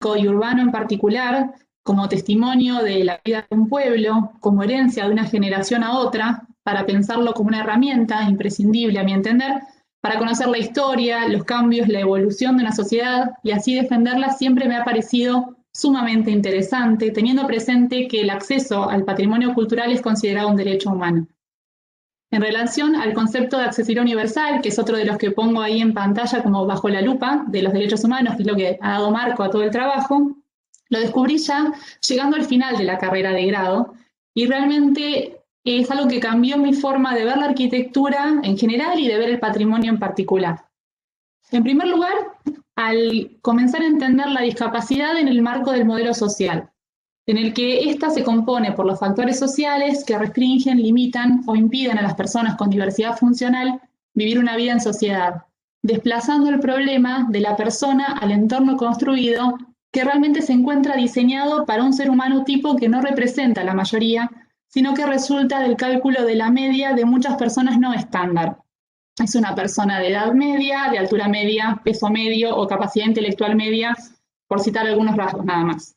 y urbano en particular, como testimonio de la vida de un pueblo, como herencia de una generación a otra, para pensarlo como una herramienta imprescindible, a mi entender, para conocer la historia, los cambios, la evolución de una sociedad y así defenderla siempre me ha parecido sumamente interesante, teniendo presente que el acceso al patrimonio cultural es considerado un derecho humano. En relación al concepto de accesibilidad universal, que es otro de los que pongo ahí en pantalla como bajo la lupa de los derechos humanos, que es lo que ha dado marco a todo el trabajo, lo descubrí ya llegando al final de la carrera de grado y realmente es algo que cambió mi forma de ver la arquitectura en general y de ver el patrimonio en particular. En primer lugar, al comenzar a entender la discapacidad en el marco del modelo social, en el que ésta se compone por los factores sociales que restringen, limitan o impiden a las personas con diversidad funcional vivir una vida en sociedad, desplazando el problema de la persona al entorno construido que realmente se encuentra diseñado para un ser humano tipo que no representa a la mayoría, sino que resulta del cálculo de la media de muchas personas no estándar. Es una persona de edad media, de altura media, peso medio o capacidad intelectual media, por citar algunos rasgos nada más.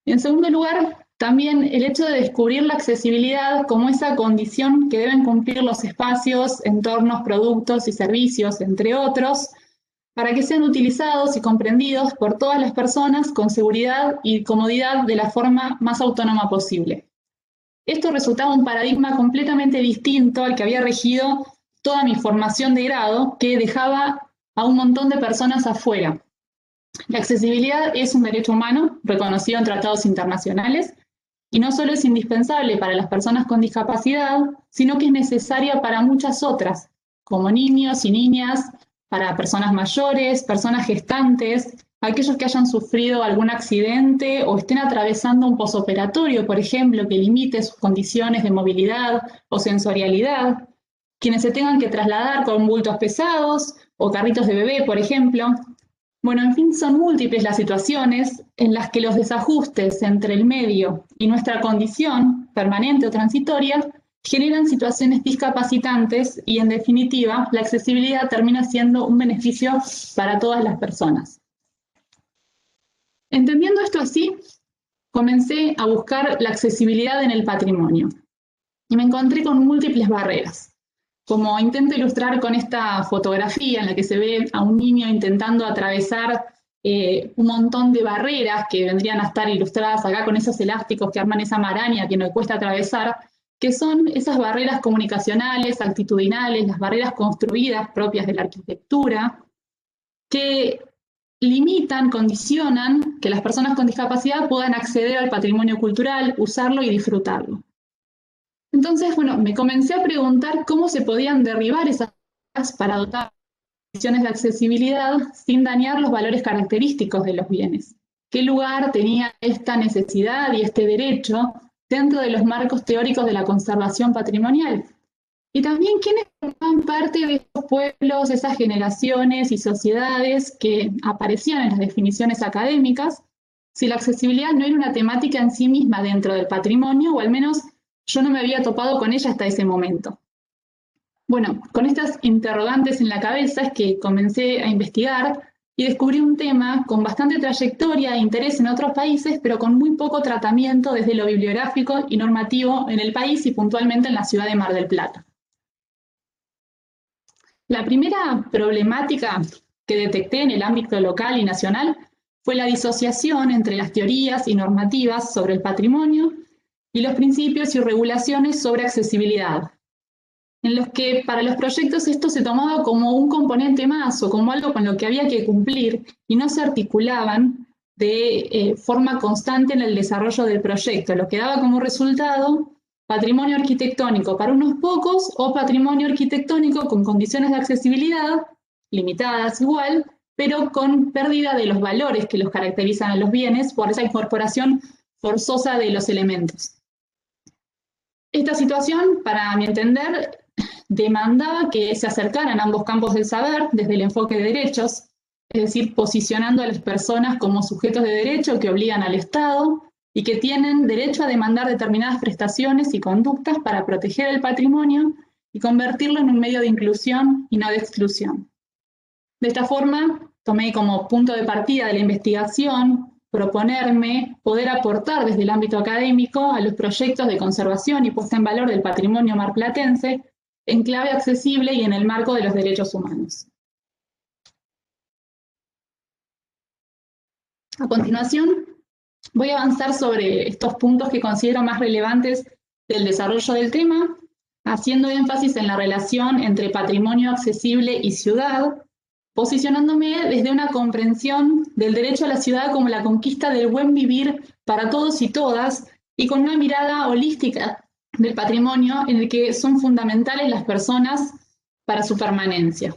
En segundo lugar, también el hecho de descubrir la accesibilidad como esa condición que deben cumplir los espacios, entornos, productos y servicios, entre otros, para que sean utilizados y comprendidos por todas las personas con seguridad y comodidad de la forma más autónoma posible. Esto resultaba un paradigma completamente distinto al que había regido toda mi formación de grado, que dejaba a un montón de personas afuera. La accesibilidad es un derecho humano reconocido en tratados internacionales y no solo es indispensable para las personas con discapacidad, sino que es necesaria para muchas otras, como niños y niñas, para personas mayores, personas gestantes, aquellos que hayan sufrido algún accidente o estén atravesando un posoperatorio, por ejemplo, que limite sus condiciones de movilidad o sensorialidad, quienes se tengan que trasladar con bultos pesados o carritos de bebé, por ejemplo. Bueno, en fin, son múltiples las situaciones en las que los desajustes entre el medio y nuestra condición, permanente o transitoria, generan situaciones discapacitantes y, en definitiva, la accesibilidad termina siendo un beneficio para todas las personas. Entendiendo esto así, comencé a buscar la accesibilidad en el patrimonio y me encontré con múltiples barreras. Como intento ilustrar con esta fotografía en la que se ve a un niño intentando atravesar un montón de barreras que vendrían a estar ilustradas acá con esos elásticos que arman esa maraña que nos cuesta atravesar, que son esas barreras comunicacionales, actitudinales, las barreras construidas propias de la arquitectura, que limitan, condicionan que las personas con discapacidad puedan acceder al patrimonio cultural, usarlo y disfrutarlo. Entonces, bueno, me comencé a preguntar cómo se podían derribar esas barreras para dotar de condiciones de accesibilidad sin dañar los valores característicos de los bienes. ¿Qué lugar tenía esta necesidad y este derecho dentro de los marcos teóricos de la conservación patrimonial? Y también quiénes formaban parte de esos pueblos, esas generaciones y sociedades que aparecían en las definiciones académicas, si la accesibilidad no era una temática en sí misma dentro del patrimonio, o al menos yo no me había topado con ella hasta ese momento. Bueno, con estas interrogantes en la cabeza es que comencé a investigar y descubrí un tema con bastante trayectoria e interés en otros países, pero con muy poco tratamiento desde lo bibliográfico y normativo en el país y puntualmente en la ciudad de Mar del Plata. La primera problemática que detecté en el ámbito local y nacional fue la disociación entre las teorías y normativas sobre el patrimonio y los principios y regulaciones sobre accesibilidad, en los que para los proyectos esto se tomaba como un componente más o como algo con lo que había que cumplir y no se articulaban de forma constante en el desarrollo del proyecto, lo que daba como resultado patrimonio arquitectónico para unos pocos o patrimonio arquitectónico con condiciones de accesibilidad limitadas igual, pero con pérdida de los valores que los caracterizan a los bienes por esa incorporación forzosa de los elementos. Esta situación, para mi entender, demandaba que se acercaran ambos campos del saber desde el enfoque de derechos, es decir, posicionando a las personas como sujetos de derecho que obligan al Estado y que tienen derecho a demandar determinadas prestaciones y conductas para proteger el patrimonio y convertirlo en un medio de inclusión y no de exclusión. De esta forma, tomé como punto de partida de la investigación proponerme poder aportar desde el ámbito académico a los proyectos de conservación y puesta en valor del patrimonio marplatense en clave accesible y en el marco de los derechos humanos. A continuación, voy a avanzar sobre estos puntos que considero más relevantes del desarrollo del tema, haciendo énfasis en la relación entre patrimonio accesible y ciudad, posicionándome desde una comprensión del derecho a la ciudad como la conquista del buen vivir para todos y todas, y con una mirada holística del patrimonio en el que son fundamentales las personas para su permanencia.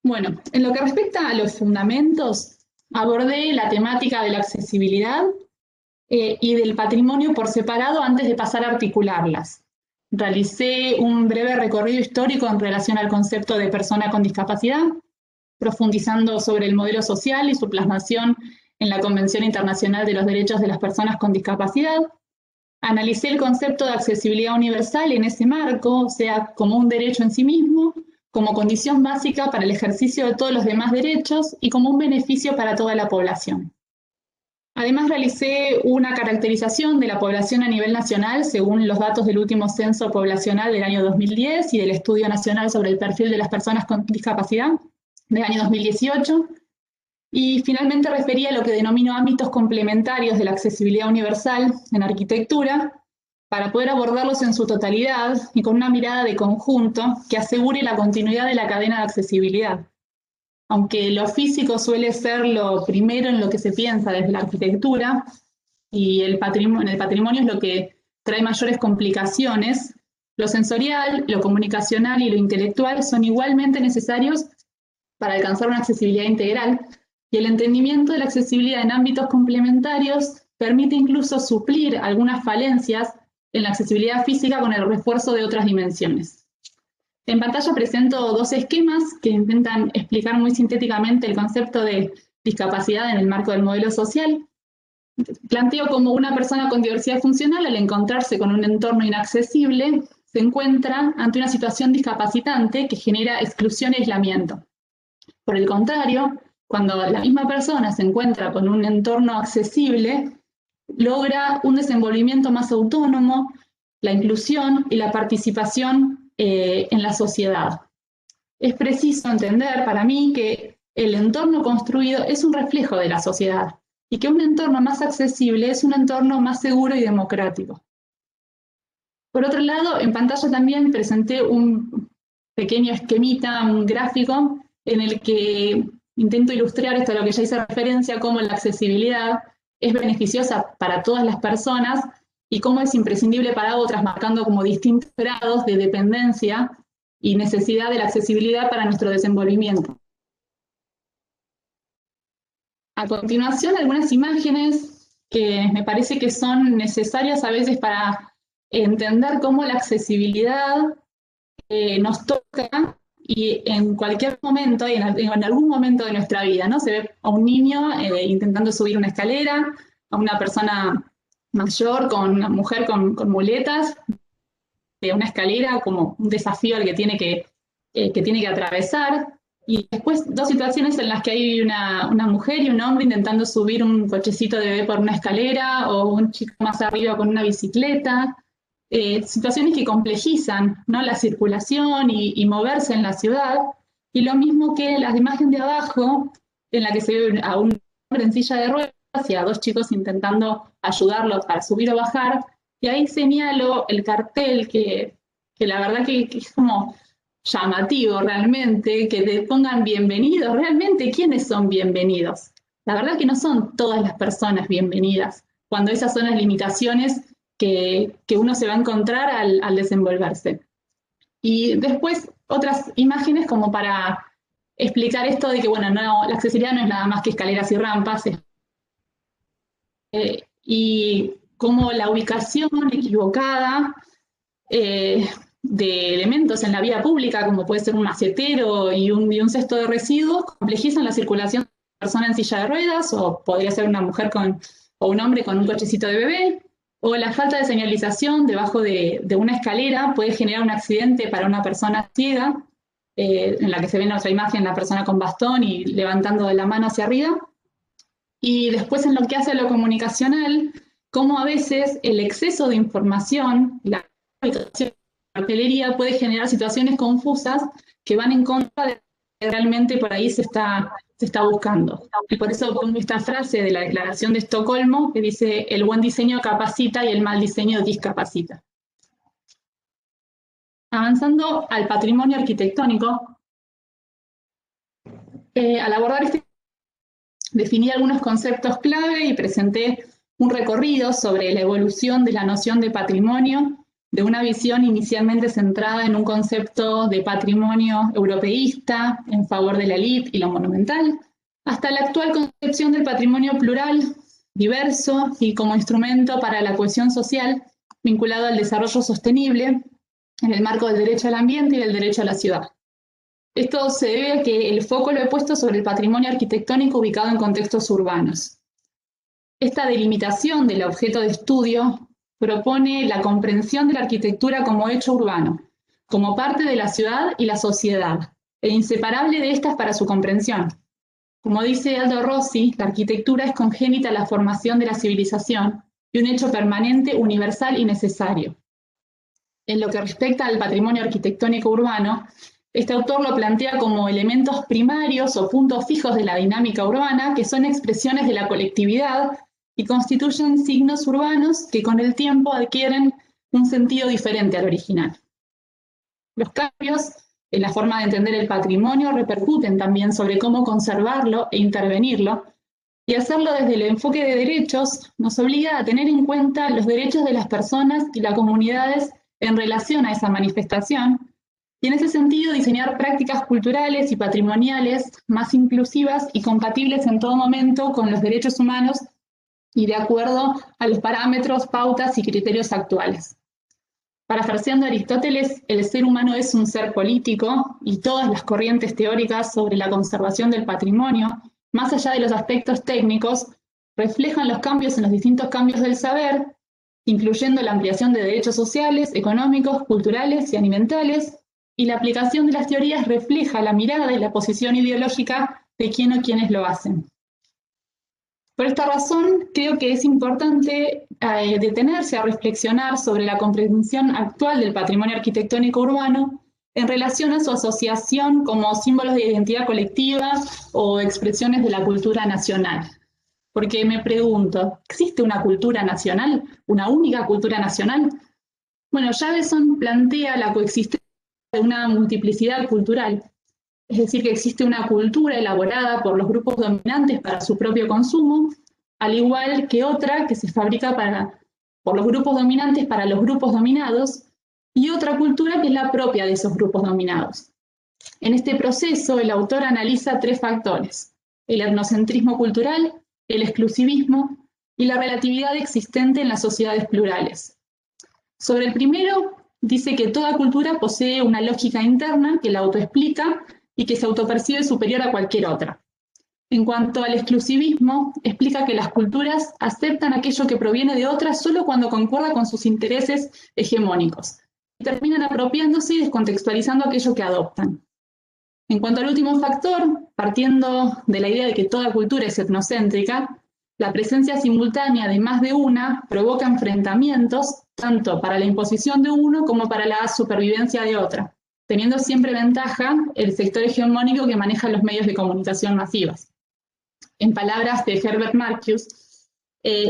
Bueno, en lo que respecta a los fundamentos, abordé la temática de la accesibilidad y del patrimonio por separado antes de pasar a articularlas. Realicé un breve recorrido histórico en relación al concepto de persona con discapacidad, profundizando sobre el modelo social y su plasmación en la Convención Internacional de los Derechos de las Personas con Discapacidad. Analicé el concepto de accesibilidad universal en ese marco, o sea, como un derecho en sí mismo, como condición básica para el ejercicio de todos los demás derechos y como un beneficio para toda la población. Además, realicé una caracterización de la población a nivel nacional según los datos del último censo poblacional del año 2010 y del Estudio Nacional sobre el Perfil de las Personas con Discapacidad del año 2018. Y finalmente referí a lo que denomino ámbitos complementarios de la accesibilidad universal en arquitectura, para poder abordarlos en su totalidad y con una mirada de conjunto que asegure la continuidad de la cadena de accesibilidad. Aunque lo físico suele ser lo primero en lo que se piensa desde la arquitectura, y el patrimonio es lo que trae mayores complicaciones, lo sensorial, lo comunicacional y lo intelectual son igualmente necesarios para alcanzar una accesibilidad integral, y el entendimiento de la accesibilidad en ámbitos complementarios permite incluso suplir algunas falencias en la accesibilidad física con el refuerzo de otras dimensiones. En pantalla presento dos esquemas que intentan explicar muy sintéticamente el concepto de discapacidad en el marco del modelo social. Planteo como una persona con diversidad funcional, al encontrarse con un entorno inaccesible, se encuentra ante una situación discapacitante que genera exclusión y aislamiento. Por el contrario, cuando la misma persona se encuentra con un entorno accesible, logra un desenvolvimiento más autónomo, la inclusión y la participación en la sociedad. Es preciso entender para mí que el entorno construido es un reflejo de la sociedad y que un entorno más accesible es un entorno más seguro y democrático. Por otro lado, en pantalla también presenté un pequeño esquemita, un gráfico, en el que intento ilustrar esto a lo que ya hice referencia, cómo la accesibilidad es beneficiosa para todas las personas y cómo es imprescindible para otras, marcando como distintos grados de dependencia y necesidad de la accesibilidad para nuestro desenvolvimiento. A continuación, algunas imágenes que me parece que son necesarias a veces para entender cómo la accesibilidad nos toca y en cualquier momento, y en algún momento de nuestra vida, ¿no? Se ve a un niño intentando subir una escalera, a una persona mayor, con una mujer con muletas, de una escalera como un desafío al que tiene que atravesar. Y después dos situaciones en las que hay una mujer y un hombre intentando subir un cochecito de bebé por una escalera, o un chico más arriba con una bicicleta. Situaciones que complejizan, ¿no?, la circulación y moverse en la ciudad, y lo mismo que la imagen de abajo, en la que se ve a un hombre en silla de ruedas y a dos chicos intentando ayudarlos para subir o bajar, y ahí señalo el cartel que la verdad que es como llamativo realmente, que te pongan bienvenidos. Realmente, ¿quiénes son bienvenidos? La verdad que no son todas las personas bienvenidas, cuando esas son las limitaciones que uno se va a encontrar al desenvolverse. Y después otras imágenes como para explicar esto de que, bueno, no, la accesibilidad no es nada más que escaleras y rampas, y como la ubicación equivocada de elementos en la vía pública, como puede ser un macetero y un cesto de residuos, complejizan la circulación de una persona en silla de ruedas, o podría ser una mujer o un hombre con un cochecito de bebé. O la falta de señalización debajo de una escalera puede generar un accidente para una persona ciega, en la que se ve en otra imagen la persona con bastón y levantando la mano hacia arriba, y después en lo que hace a lo comunicacional, cómo a veces el exceso de información, la cartelería puede generar situaciones confusas que van en contra de lo que realmente por ahí se está buscando. Y por eso pongo esta frase de la Declaración de Estocolmo que dice: el buen diseño capacita y el mal diseño discapacita. Avanzando al patrimonio arquitectónico, al abordar este definí algunos conceptos clave y presenté un recorrido sobre la evolución de la noción de patrimonio, de una visión inicialmente centrada en un concepto de patrimonio europeísta en favor de la élite y lo monumental, hasta la actual concepción del patrimonio plural, diverso y como instrumento para la cohesión social vinculado al desarrollo sostenible en el marco del derecho al ambiente y del derecho a la ciudad. Esto se debe a que el foco lo he puesto sobre el patrimonio arquitectónico ubicado en contextos urbanos. Esta delimitación del objeto de estudio propone la comprensión de la arquitectura como hecho urbano, como parte de la ciudad y la sociedad, e inseparable de estas para su comprensión. Como dice Aldo Rossi, la arquitectura es congénita a la formación de la civilización y un hecho permanente, universal y necesario. En lo que respecta al patrimonio arquitectónico urbano, este autor lo plantea como elementos primarios o puntos fijos de la dinámica urbana que son expresiones de la colectividad y constituyen signos urbanos que con el tiempo adquieren un sentido diferente al original. Los cambios en la forma de entender el patrimonio repercuten también sobre cómo conservarlo e intervenirlo, y hacerlo desde el enfoque de derechos nos obliga a tener en cuenta los derechos de las personas y las comunidades en relación a esa manifestación, y en ese sentido diseñar prácticas culturales y patrimoniales más inclusivas y compatibles en todo momento con los derechos humanos y de acuerdo a los parámetros, pautas y criterios actuales. Parafraseando a Aristóteles, el ser humano es un ser político y todas las corrientes teóricas sobre la conservación del patrimonio, más allá de los aspectos técnicos, reflejan los cambios en los distintos cambios del saber, incluyendo la ampliación de derechos sociales, económicos, culturales y ambientales, y la aplicación de las teorías refleja la mirada y la posición ideológica de quién o quienes lo hacen. Por esta razón, creo que es importante detenerse a reflexionar sobre la comprensión actual del patrimonio arquitectónico urbano en relación a su asociación como símbolos de identidad colectiva o expresiones de la cultura nacional. Porque me pregunto, ¿existe una cultura nacional? ¿Una única cultura nacional? Bueno, Javeson plantea la coexistencia de una multiplicidad cultural, es decir, que existe una cultura elaborada por los grupos dominantes para su propio consumo, al igual que otra que se fabrica por los grupos dominantes para los grupos dominados, y otra cultura que es la propia de esos grupos dominados. En este proceso, el autor analiza tres factores: el etnocentrismo cultural, el exclusivismo y la relatividad existente en las sociedades plurales. Sobre el primero, dice que toda cultura posee una lógica interna que la autoexplica y que se autopercibe superior a cualquier otra. En cuanto al exclusivismo, explica que las culturas aceptan aquello que proviene de otras solo cuando concuerda con sus intereses hegemónicos y terminan apropiándose y descontextualizando aquello que adoptan. En cuanto al último factor, partiendo de la idea de que toda cultura es etnocéntrica, la presencia simultánea de más de una provoca enfrentamientos tanto para la imposición de uno como para la supervivencia de otra, teniendo siempre ventaja el sector hegemónico que maneja los medios de comunicación masivas. En palabras de Herbert Marcuse,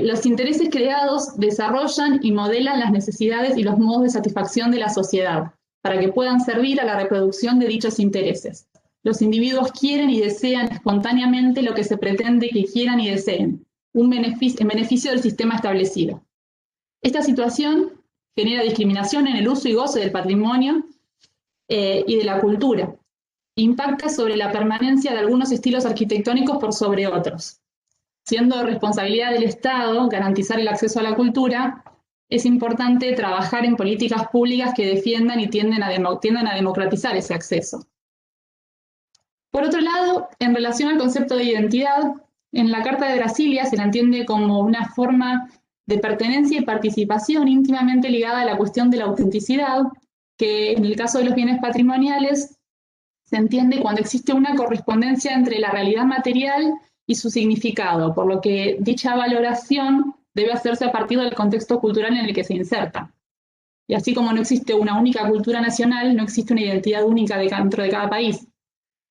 los intereses creados desarrollan y modelan las necesidades y los modos de satisfacción de la sociedad, para que puedan servir a la reproducción de dichos intereses. Los individuos quieren y desean espontáneamente lo que se pretende que quieran y deseen, en beneficio del sistema establecido. Esta situación genera discriminación en el uso y goce del patrimonio y de la cultura. Impacta sobre la permanencia de algunos estilos arquitectónicos por sobre otros. Siendo responsabilidad del Estado garantizar el acceso a la cultura, es importante trabajar en políticas públicas que defiendan y tiendan a democratizar ese acceso. Por otro lado, en relación al concepto de identidad, en la Carta de Brasilia se la entiende como una forma de pertenencia y participación íntimamente ligada a la cuestión de la autenticidad, que en el caso de los bienes patrimoniales se entiende cuando existe una correspondencia entre la realidad material y su significado, por lo que dicha valoración debe hacerse a partir del contexto cultural en el que se inserta. Y así como no existe una única cultura nacional, no existe una identidad única dentro de cada país.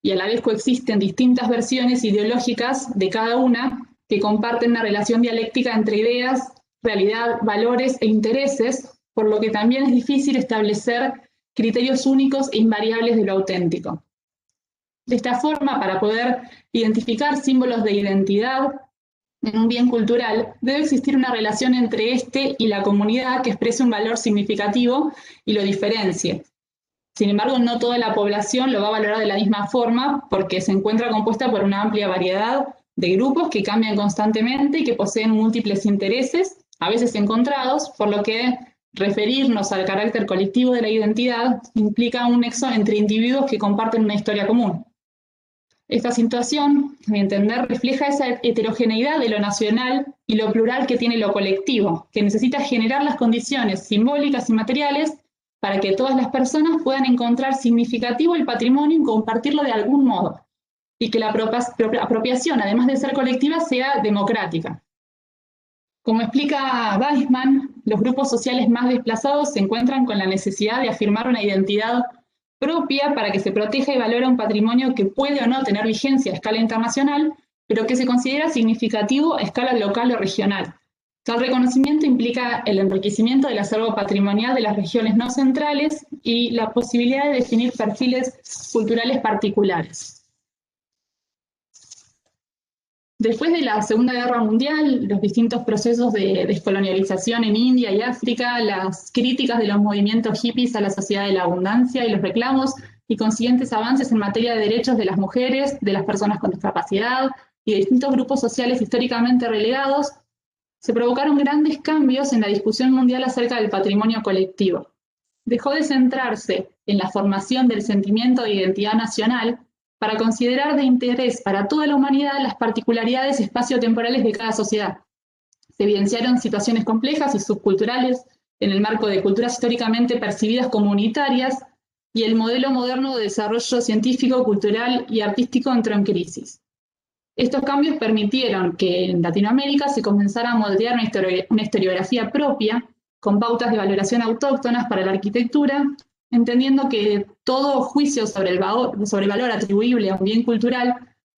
Y a la vez coexisten distintas versiones ideológicas de cada una que comparten una relación dialéctica entre ideas, realidad, valores e intereses, por lo que también es difícil establecer criterios únicos e invariables de lo auténtico. De esta forma, para poder identificar símbolos de identidad en un bien cultural, debe existir una relación entre este y la comunidad que exprese un valor significativo y lo diferencie. Sin embargo, no toda la población lo va a valorar de la misma forma porque se encuentra compuesta por una amplia variedad de grupos que cambian constantemente y que poseen múltiples intereses, a veces encontrados, por lo que referirnos al carácter colectivo de la identidad implica un nexo entre individuos que comparten una historia común. Esta situación, a mi entender, refleja esa heterogeneidad de lo nacional y lo plural que tiene lo colectivo, que necesita generar las condiciones simbólicas y materiales para que todas las personas puedan encontrar significativo el patrimonio y compartirlo de algún modo, y que la apropiación, además de ser colectiva, sea democrática. Como explica Weisman, los grupos sociales más desplazados se encuentran con la necesidad de afirmar una identidad propia para que se proteja y valore un patrimonio que puede o no tener vigencia a escala internacional, pero que se considera significativo a escala local o regional. Tal reconocimiento implica el enriquecimiento del acervo patrimonial de las regiones no centrales y la posibilidad de definir perfiles culturales particulares. Después de la Segunda Guerra Mundial, los distintos procesos de descolonialización en India y África, las críticas de los movimientos hippies a la sociedad de la abundancia y los reclamos y consiguientes avances en materia de derechos de las mujeres, de las personas con discapacidad y de distintos grupos sociales históricamente relegados, se provocaron grandes cambios en la discusión mundial acerca del patrimonio colectivo. Dejó de centrarse en la formación del sentimiento de identidad nacional para considerar de interés para toda la humanidad las particularidades espaciotemporales de cada sociedad. Se evidenciaron situaciones complejas y subculturales en el marco de culturas históricamente percibidas como unitarias y el modelo moderno de desarrollo científico, cultural y artístico entró en crisis. Estos cambios permitieron que en Latinoamérica se comenzara a moldear una historiografía propia, con pautas de valoración autóctonas para la arquitectura, entendiendo que todo juicio sobre el valor atribuible a un bien cultural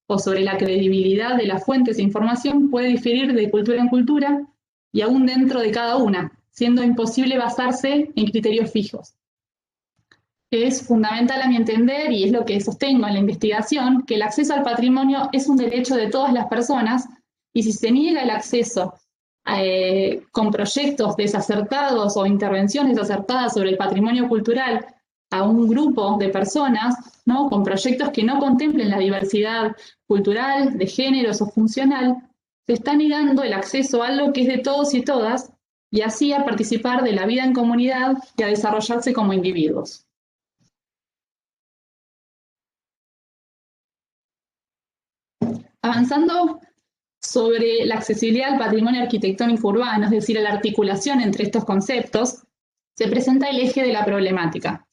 o sobre la credibilidad de las fuentes de información puede diferir de cultura en cultura y aún dentro de cada una, siendo imposible basarse en criterios fijos. Es fundamental a mi entender, y es lo que sostengo en la investigación, que el acceso al patrimonio es un derecho de todas las personas, y si se niega el acceso con proyectos desacertados o intervenciones desacertadas sobre el patrimonio cultural a un grupo de personas, ¿no?, con proyectos que no contemplen la diversidad cultural, de géneros o funcional, se está negando el acceso a algo que es de todos y todas, y así a participar de la vida en comunidad y a desarrollarse como individuos. Avanzando sobre la accesibilidad al patrimonio arquitectónico urbano, es decir, la articulación entre estos conceptos, se presenta el eje de la problemática.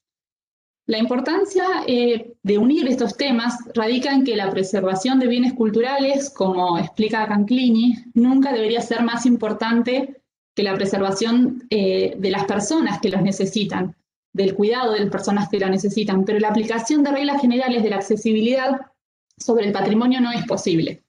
La importancia de unir estos temas radica en que la preservación de bienes culturales, como explica Canclini, nunca debería ser más importante que la preservación de las personas que los necesitan, del cuidado de las personas que lo necesitan, pero la aplicación de reglas generales de la accesibilidad sobre el patrimonio no es posible.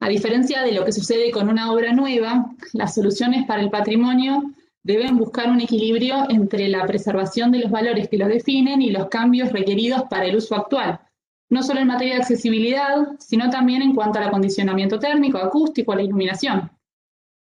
A diferencia de lo que sucede con una obra nueva, las soluciones para el patrimonio deben buscar un equilibrio entre la preservación de los valores que lo definen y los cambios requeridos para el uso actual, no solo en materia de accesibilidad, sino también en cuanto al acondicionamiento térmico, acústico, a la iluminación.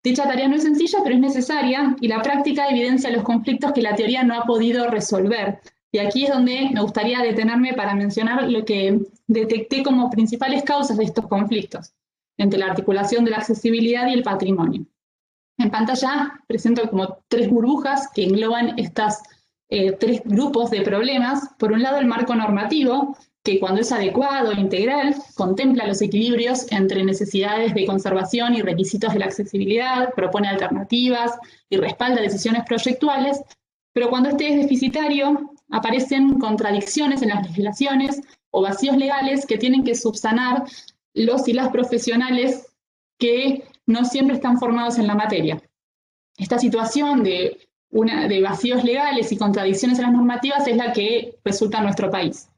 Dicha tarea no es sencilla, pero es necesaria, y la práctica evidencia los conflictos que la teoría no ha podido resolver. Y aquí es donde me gustaría detenerme para mencionar lo que detecté como principales causas de estos conflictos entre la articulación de la accesibilidad y el patrimonio. En pantalla presento como 3 burbujas que engloban estos 3 grupos de problemas. Por un lado, el marco normativo, que cuando es adecuado e integral, contempla los equilibrios entre necesidades de conservación y requisitos de la accesibilidad, propone alternativas y respalda decisiones proyectuales, pero cuando este es deficitario, aparecen contradicciones en las legislaciones o vacíos legales que tienen que subsanar los y las profesionales que no siempre están formados en la materia. Esta situación de vacíos legales y contradicciones en las normativas es la que resulta en nuestro país.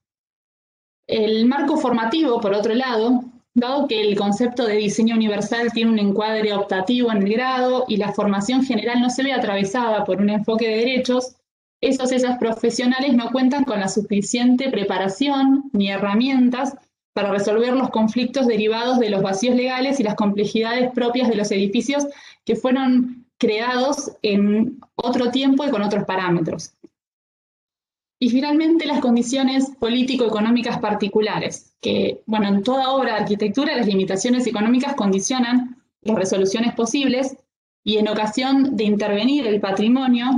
El marco formativo, por otro lado, dado que el concepto de diseño universal tiene un encuadre optativo en el grado y la formación general no se ve atravesada por un enfoque de derechos, esas profesionales no cuentan con la suficiente preparación ni herramientas para resolver los conflictos derivados de los vacíos legales y las complejidades propias de los edificios que fueron creados en otro tiempo y con otros parámetros. Y finalmente las condiciones político-económicas particulares, que, bueno, en toda obra de arquitectura las limitaciones económicas condicionan las resoluciones posibles y en ocasión de intervenir el patrimonio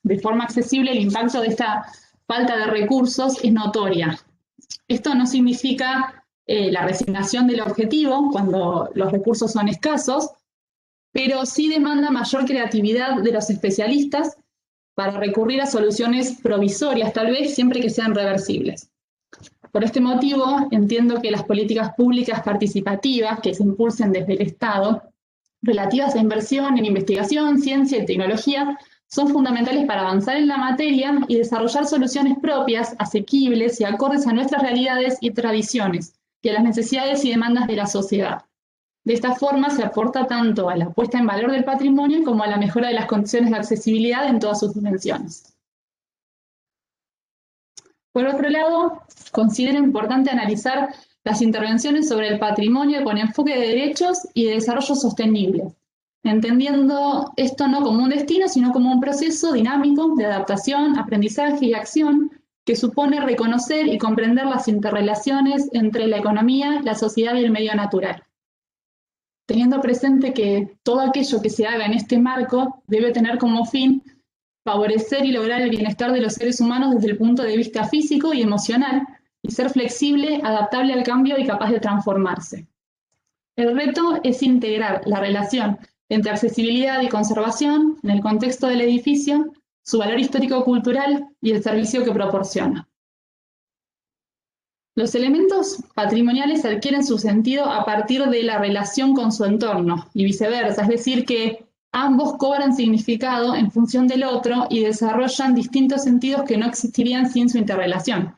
de forma accesible el impacto de esta falta de recursos es notoria. Esto no significa la resignación del objetivo cuando los recursos son escasos, pero sí demanda mayor creatividad de los especialistas para recurrir a soluciones provisorias, tal vez siempre que sean reversibles. Por este motivo, entiendo que las políticas públicas participativas que se impulsen desde el Estado, relativas a inversión en investigación, ciencia y tecnología, son fundamentales para avanzar en la materia y desarrollar soluciones propias, asequibles y acordes a nuestras realidades y tradiciones, y a las necesidades y demandas de la sociedad. De esta forma se aporta tanto a la puesta en valor del patrimonio como a la mejora de las condiciones de accesibilidad en todas sus dimensiones. Por otro lado, considero importante analizar las intervenciones sobre el patrimonio con enfoque de derechos y de desarrollo sostenible, entendiendo esto no como un destino, sino como un proceso dinámico de adaptación, aprendizaje y acción que supone reconocer y comprender las interrelaciones entre la economía, la sociedad y el medio natural, teniendo presente que todo aquello que se haga en este marco debe tener como fin favorecer y lograr el bienestar de los seres humanos desde el punto de vista físico y emocional, y ser flexible, adaptable al cambio y capaz de transformarse. El reto es integrar la relación entre accesibilidad y conservación en el contexto del edificio, su valor histórico-cultural y el servicio que proporciona. Los elementos patrimoniales adquieren su sentido a partir de la relación con su entorno y viceversa, es decir, que ambos cobran significado en función del otro y desarrollan distintos sentidos que no existirían sin su interrelación.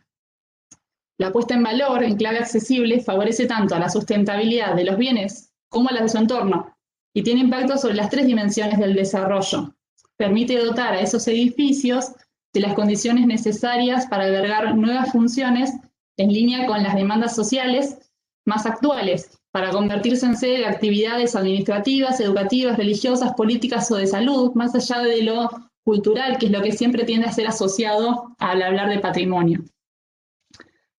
La puesta en valor en clave accesible favorece tanto a la sustentabilidad de los bienes como a la de su entorno y tiene impacto sobre las tres dimensiones del desarrollo. Permite dotar a esos edificios de las condiciones necesarias para albergar nuevas funciones en línea con las demandas sociales más actuales, para convertirse en sede de actividades administrativas, educativas, religiosas, políticas o de salud, más allá de lo cultural, que es lo que siempre tiende a ser asociado al hablar de patrimonio.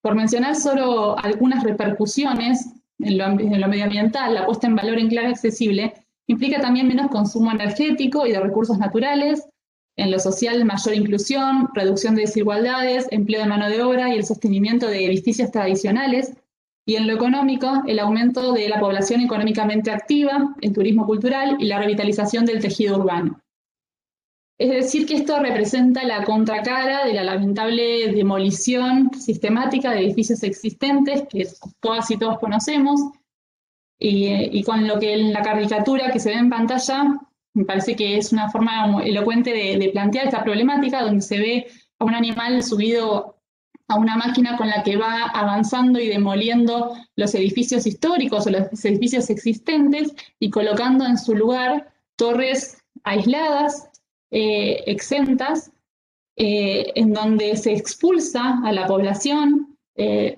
Por mencionar solo algunas repercusiones en lo medioambiental, la puesta en valor en clave accesible implica también menos consumo energético y de recursos naturales, en lo social mayor inclusión, reducción de desigualdades, empleo de mano de obra y el sostenimiento de edificios tradicionales, y en lo económico el aumento de la población económicamente activa, el turismo cultural y la revitalización del tejido urbano. Es decir, que esto representa la contracara de la lamentable demolición sistemática de edificios existentes que todas y todos conocemos, y con lo que en la caricatura que se ve en pantalla me parece que es una forma elocuente de plantear esta problemática, donde se ve a un animal subido a una máquina con la que va avanzando y demoliendo los edificios históricos o los edificios existentes y colocando en su lugar torres aisladas, exentas, en donde se expulsa a la población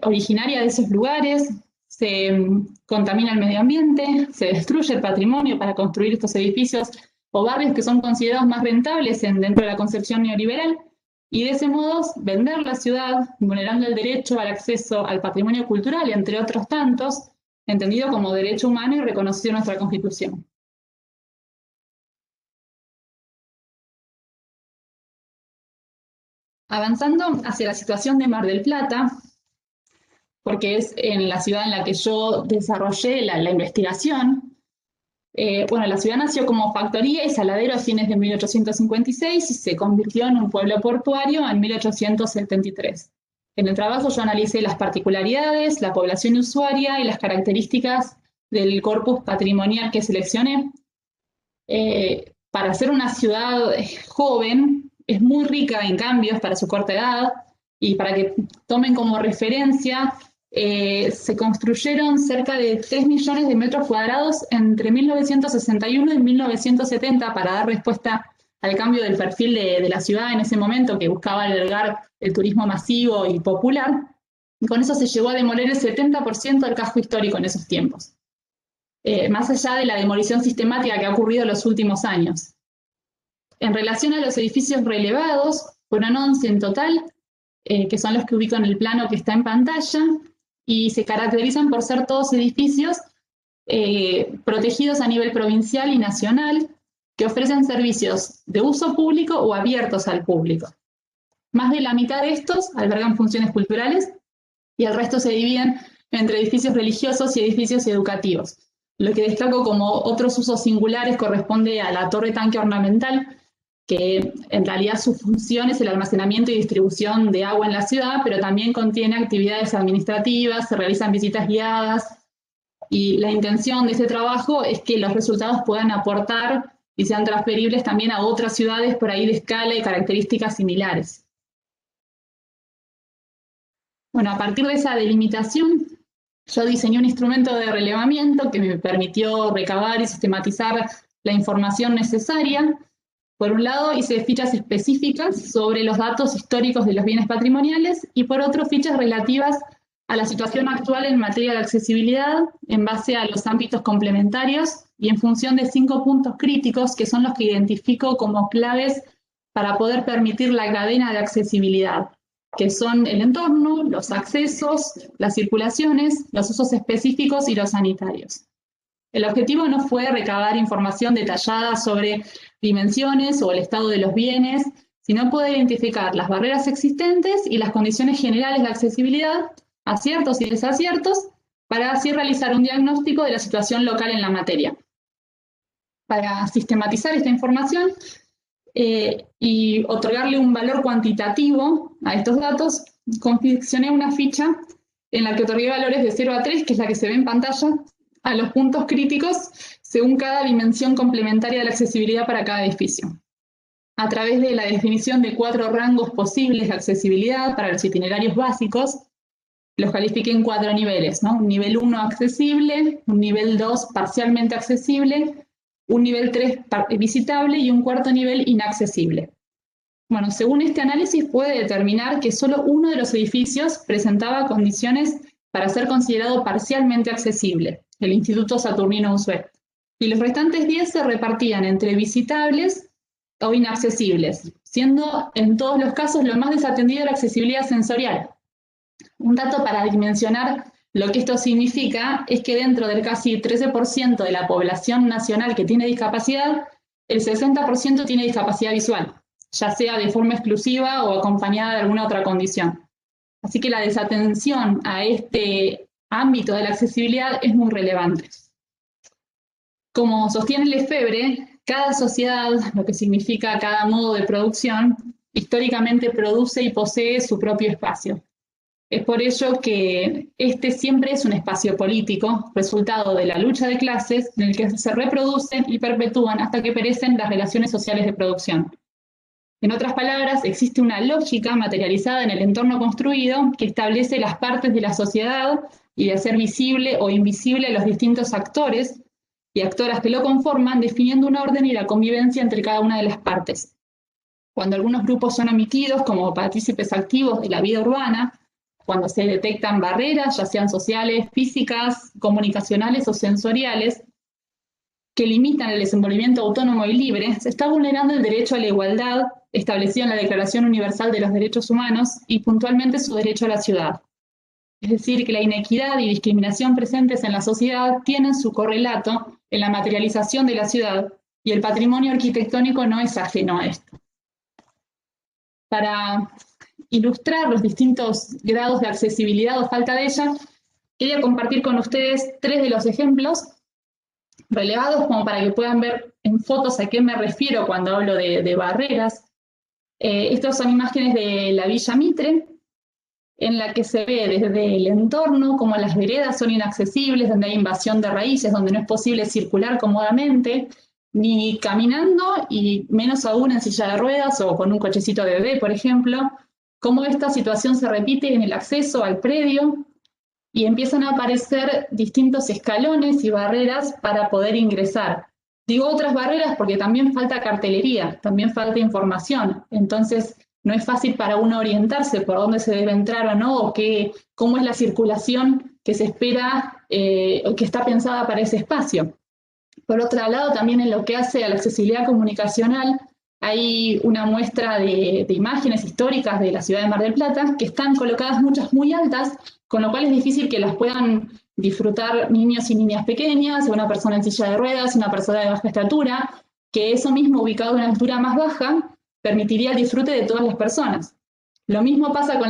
originaria de esos lugares, se contamina el medio ambiente, se destruye el patrimonio para construir estos edificios o barrios que son considerados más rentables dentro de la concepción neoliberal, y de ese modo vender la ciudad, vulnerando el derecho al acceso al patrimonio cultural, entre otros tantos, entendido como derecho humano y reconocido en nuestra Constitución. Avanzando hacia la situación de Mar del Plata, porque es en la ciudad en la que yo desarrollé la investigación. Bueno, la ciudad nació como factoría y saladero a fines de 1856 y se convirtió en un pueblo portuario en 1873. En el trabajo yo analicé las particularidades, la población usuaria y las características del corpus patrimonial que seleccioné. Para ser una ciudad joven, es muy rica en cambios para su corta edad, y para que tomen como referencia, se construyeron cerca de 3 millones de metros cuadrados entre 1961 y 1970 para dar respuesta al cambio del perfil de la ciudad en ese momento, que buscaba albergar el turismo masivo y popular. Y con eso se llegó a demoler el 70% del casco histórico en esos tiempos. Más allá de la demolición sistemática que ha ocurrido en los últimos años. En relación a los edificios relevados, fueron 11 en total, que son los que ubico en el plano que está en pantalla, y se caracterizan por ser todos edificios protegidos a nivel provincial y nacional, que ofrecen servicios de uso público o abiertos al público. Más de la mitad de estos albergan funciones culturales y el resto se dividen entre edificios religiosos y edificios educativos. Lo que destaco como otros usos singulares corresponde a la torre tanque ornamental, que en realidad su función es el almacenamiento y distribución de agua en la ciudad, pero también contiene actividades administrativas, se realizan visitas guiadas, y la intención de este trabajo es que los resultados puedan aportar y sean transferibles también a otras ciudades por ahí de escala y características similares. Bueno, a partir de esa delimitación, yo diseñé un instrumento de relevamiento que me permitió recabar y sistematizar la información necesaria. Por un lado, hice fichas específicas sobre los datos históricos de los bienes patrimoniales y por otro, fichas relativas a la situación actual en materia de accesibilidad en base a los ámbitos complementarios y en función de 5 puntos críticos que son los que identifico como claves para poder permitir la cadena de accesibilidad, que son el entorno, los accesos, las circulaciones, los usos específicos y los sanitarios. El objetivo no fue recabar información detallada sobre dimensiones o el estado de los bienes, sino poder identificar las barreras existentes y las condiciones generales de accesibilidad, aciertos y desaciertos, para así realizar un diagnóstico de la situación local en la materia. Para sistematizar esta información y otorgarle un valor cuantitativo a estos datos, confeccioné una ficha en la que otorgué valores de 0 a 3, que es la que se ve en pantalla, a los puntos críticos según cada dimensión complementaria de la accesibilidad para cada edificio. A través de la definición de 4 rangos posibles de accesibilidad para los itinerarios básicos, los califiqué en 4 niveles, ¿no? Un nivel 1 accesible, un nivel 2 parcialmente accesible, un nivel 3 visitable y un cuarto nivel inaccesible. Bueno, según este análisis puede determinar que solo uno de los edificios presentaba condiciones para ser considerado parcialmente accesible, el Instituto Saturnino Unzué, y los restantes 10 se repartían entre visitables o inaccesibles, siendo en todos los casos lo más desatendido la accesibilidad sensorial. Un dato para dimensionar lo que esto significa es que dentro del casi 13% de la población nacional que tiene discapacidad, el 60% tiene discapacidad visual, ya sea de forma exclusiva o acompañada de alguna otra condición. Así que la desatención a este ámbito de la accesibilidad es muy relevante. Como sostiene Lefebvre, cada sociedad, lo que significa cada modo de producción, históricamente produce y posee su propio espacio. Es por ello que este siempre es un espacio político, resultado de la lucha de clases, en el que se reproducen y perpetúan hasta que perecen las relaciones sociales de producción. En otras palabras, existe una lógica materializada en el entorno construido que establece las partes de la sociedad y de hacer visible o invisible a los distintos actores y actoras que lo conforman, definiendo un orden y la convivencia entre cada una de las partes. Cuando algunos grupos son omitidos como partícipes activos de la vida urbana, cuando se detectan barreras, ya sean sociales, físicas, comunicacionales o sensoriales, que limitan el desenvolvimiento autónomo y libre, se está vulnerando el derecho a la igualdad establecido en la Declaración Universal de los Derechos Humanos y puntualmente su derecho a la ciudad. Es decir, que la inequidad y discriminación presentes en la sociedad tienen su correlato en la materialización de la ciudad y el patrimonio arquitectónico no es ajeno a esto. Para ilustrar los distintos grados de accesibilidad o falta de ella, quería compartir con ustedes 3 de los ejemplos relevados como para que puedan ver en fotos a qué me refiero cuando hablo de barreras. Estas son imágenes de la Villa Mitre, en la que se ve desde el entorno como las veredas son inaccesibles, donde hay invasión de raíces, donde no es posible circular cómodamente, ni caminando y menos aún en silla de ruedas o con un cochecito de bebé, por ejemplo, cómo esta situación se repite en el acceso al predio y empiezan a aparecer distintos escalones y barreras para poder ingresar. Digo otras barreras porque también falta cartelería, también falta información, entonces no es fácil para uno orientarse por dónde se debe entrar o no, o cómo es la circulación que se espera o que está pensada para ese espacio. Por otro lado, también en lo que hace a la accesibilidad comunicacional, hay una muestra de imágenes históricas de la ciudad de Mar del Plata que están colocadas muchas muy altas, con lo cual es difícil que las puedan disfrutar niños y niñas pequeñas, una persona en silla de ruedas, una persona de baja estatura, que eso mismo ubicado a una altura más baja permitiría el disfrute de todas las personas. Lo mismo pasa con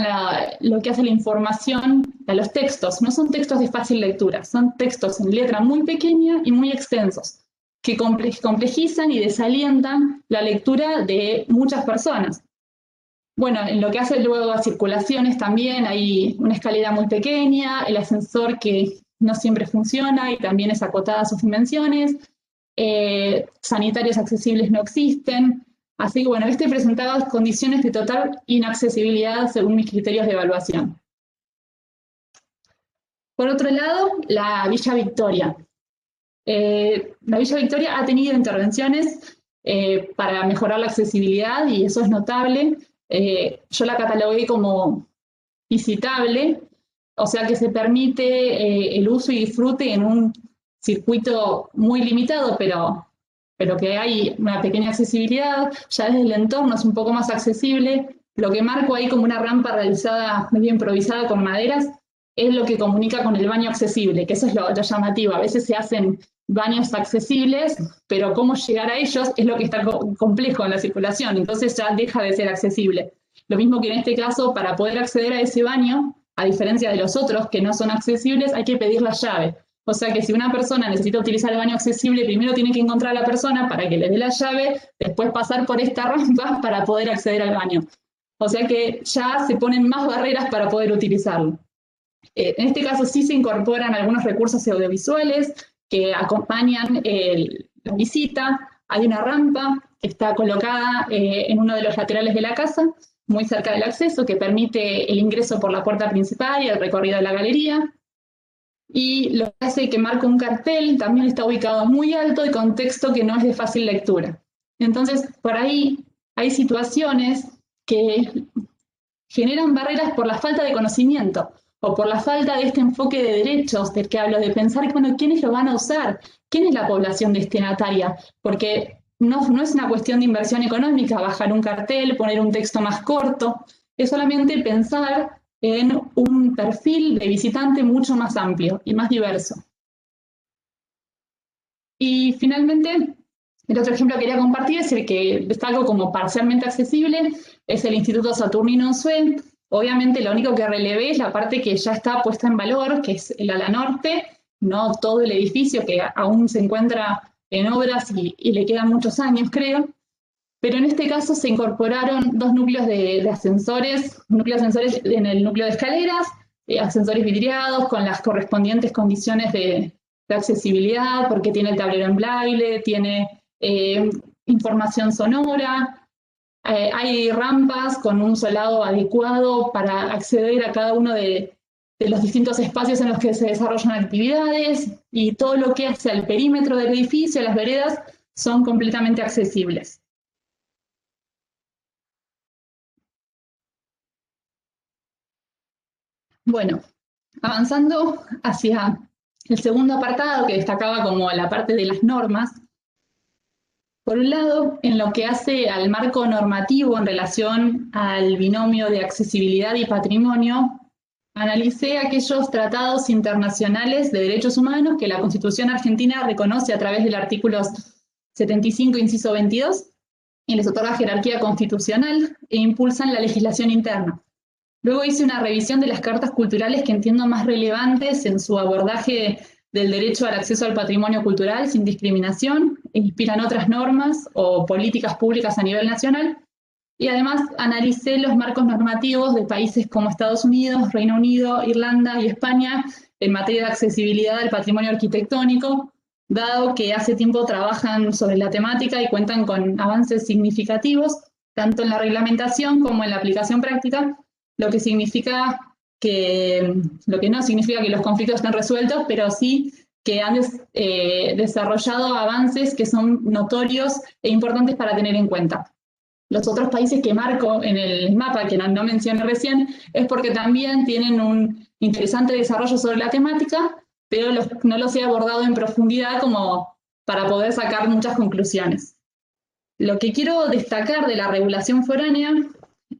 lo que hace la información a los textos. No son textos de fácil lectura, son textos en letra muy pequeña y muy extensos, que complejizan y desalientan la lectura de muchas personas. Bueno, en lo que hace luego a circulaciones también hay una escalera muy pequeña, el ascensor que no siempre funciona y también es acotada a sus dimensiones, sanitarios accesibles no existen. Así que bueno, presentaba condiciones de total inaccesibilidad según mis criterios de evaluación. Por otro lado, la Villa Victoria. La Villa Victoria ha tenido intervenciones para mejorar la accesibilidad y eso es notable. Yo la catalogué como visitable, o sea que se permite el uso y disfrute en un circuito muy limitado, pero que hay una pequeña accesibilidad, ya desde el entorno es un poco más accesible. Lo que marco ahí como una rampa realizada, medio improvisada con maderas, es lo que comunica con el baño accesible, que eso es lo llamativo. A veces se hacen baños accesibles, pero cómo llegar a ellos es lo que está complejo en la circulación, entonces ya deja de ser accesible. Lo mismo que en este caso, para poder acceder a ese baño, a diferencia de los otros que no son accesibles, hay que pedir la llave. O sea que si una persona necesita utilizar el baño accesible, primero tiene que encontrar a la persona para que le dé la llave, después pasar por esta rampa para poder acceder al baño. O sea que ya se ponen más barreras para poder utilizarlo. En este caso sí se incorporan algunos recursos audiovisuales que acompañan la visita. Hay una rampa que está colocada en uno de los laterales de la casa, muy cerca del acceso, que permite el ingreso por la puerta principal y el recorrido de la galería. Y lo que hace que marca un cartel también está ubicado muy alto y con texto que no es de fácil lectura. Entonces, por ahí hay situaciones que generan barreras por la falta de conocimiento o por la falta de este enfoque de derechos del que hablo, de pensar, bueno, ¿quiénes lo van a usar? ¿Quién es la población destinataria? Porque no es una cuestión de inversión económica, bajar un cartel, poner un texto más corto, es solamente pensar en un perfil de visitante mucho más amplio y más diverso. Y finalmente, el otro ejemplo que quería compartir es el que está algo como parcialmente accesible, es el Instituto Saturnino Unzué. Obviamente lo único que relevé es la parte que ya está puesta en valor, que es el ala norte, no todo el edificio que aún se encuentra en obras y le quedan muchos años, creo. Pero en este caso se incorporaron dos núcleos de ascensores, en el núcleo de escaleras, ascensores vidriados con las correspondientes condiciones de accesibilidad, porque tiene el tablero en braille, tiene información sonora, hay rampas con un solado adecuado para acceder a cada uno de los distintos espacios en los que se desarrollan actividades, y todo lo que hace al perímetro del edificio, las veredas, son completamente accesibles. Bueno, avanzando hacia el segundo apartado que destacaba como la parte de las normas. Por un lado, en lo que hace al marco normativo en relación al binomio de accesibilidad y patrimonio, analicé aquellos tratados internacionales de derechos humanos que la Constitución argentina reconoce a través del artículo 75, inciso 22, y les otorga jerarquía constitucional e impulsan la legislación interna. Luego hice una revisión de las cartas culturales que entiendo más relevantes en su abordaje del derecho al acceso al patrimonio cultural sin discriminación e inspiran otras normas o políticas públicas a nivel nacional. Y además analicé los marcos normativos de países como Estados Unidos, Reino Unido, Irlanda y España en materia de accesibilidad al patrimonio arquitectónico, dado que hace tiempo trabajan sobre la temática y cuentan con avances significativos, tanto en la reglamentación como en la aplicación práctica, lo que no significa que los conflictos estén resueltos, pero sí que han desarrollado avances que son notorios e importantes para tener en cuenta. Los otros países que marco en el mapa, que no mencioné recién, es porque también tienen un interesante desarrollo sobre la temática, pero no los he abordado en profundidad como para poder sacar muchas conclusiones. Lo que quiero destacar de la regulación foránea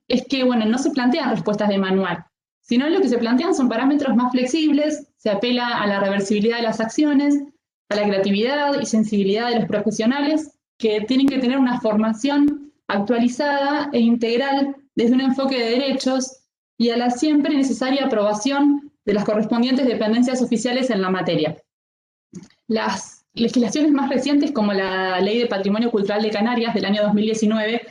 es que, bueno, no se plantean respuestas de manual, sino lo que se plantean son parámetros más flexibles, se apela a la reversibilidad de las acciones, a la creatividad y sensibilidad de los profesionales, que tienen que tener una formación actualizada e integral desde un enfoque de derechos y a la siempre necesaria aprobación de las correspondientes dependencias oficiales en la materia. Las legislaciones más recientes, como la Ley de Patrimonio Cultural de Canarias del año 2019,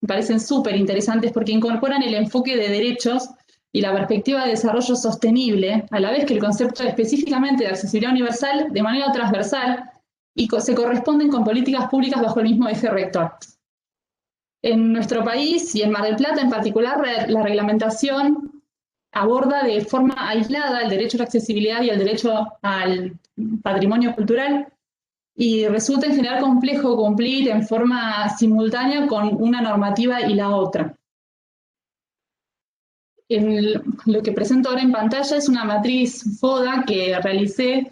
me parecen súper interesantes porque incorporan el enfoque de derechos y la perspectiva de desarrollo sostenible, a la vez que el concepto específicamente de accesibilidad universal de manera transversal y se corresponden con políticas públicas bajo el mismo eje rector. En nuestro país y en Mar del Plata en particular, la reglamentación aborda de forma aislada el derecho a la accesibilidad y el derecho al patrimonio cultural y resulta en general complejo cumplir en forma simultánea con una normativa y la otra. Lo que presento ahora en pantalla es una matriz FODA que realicé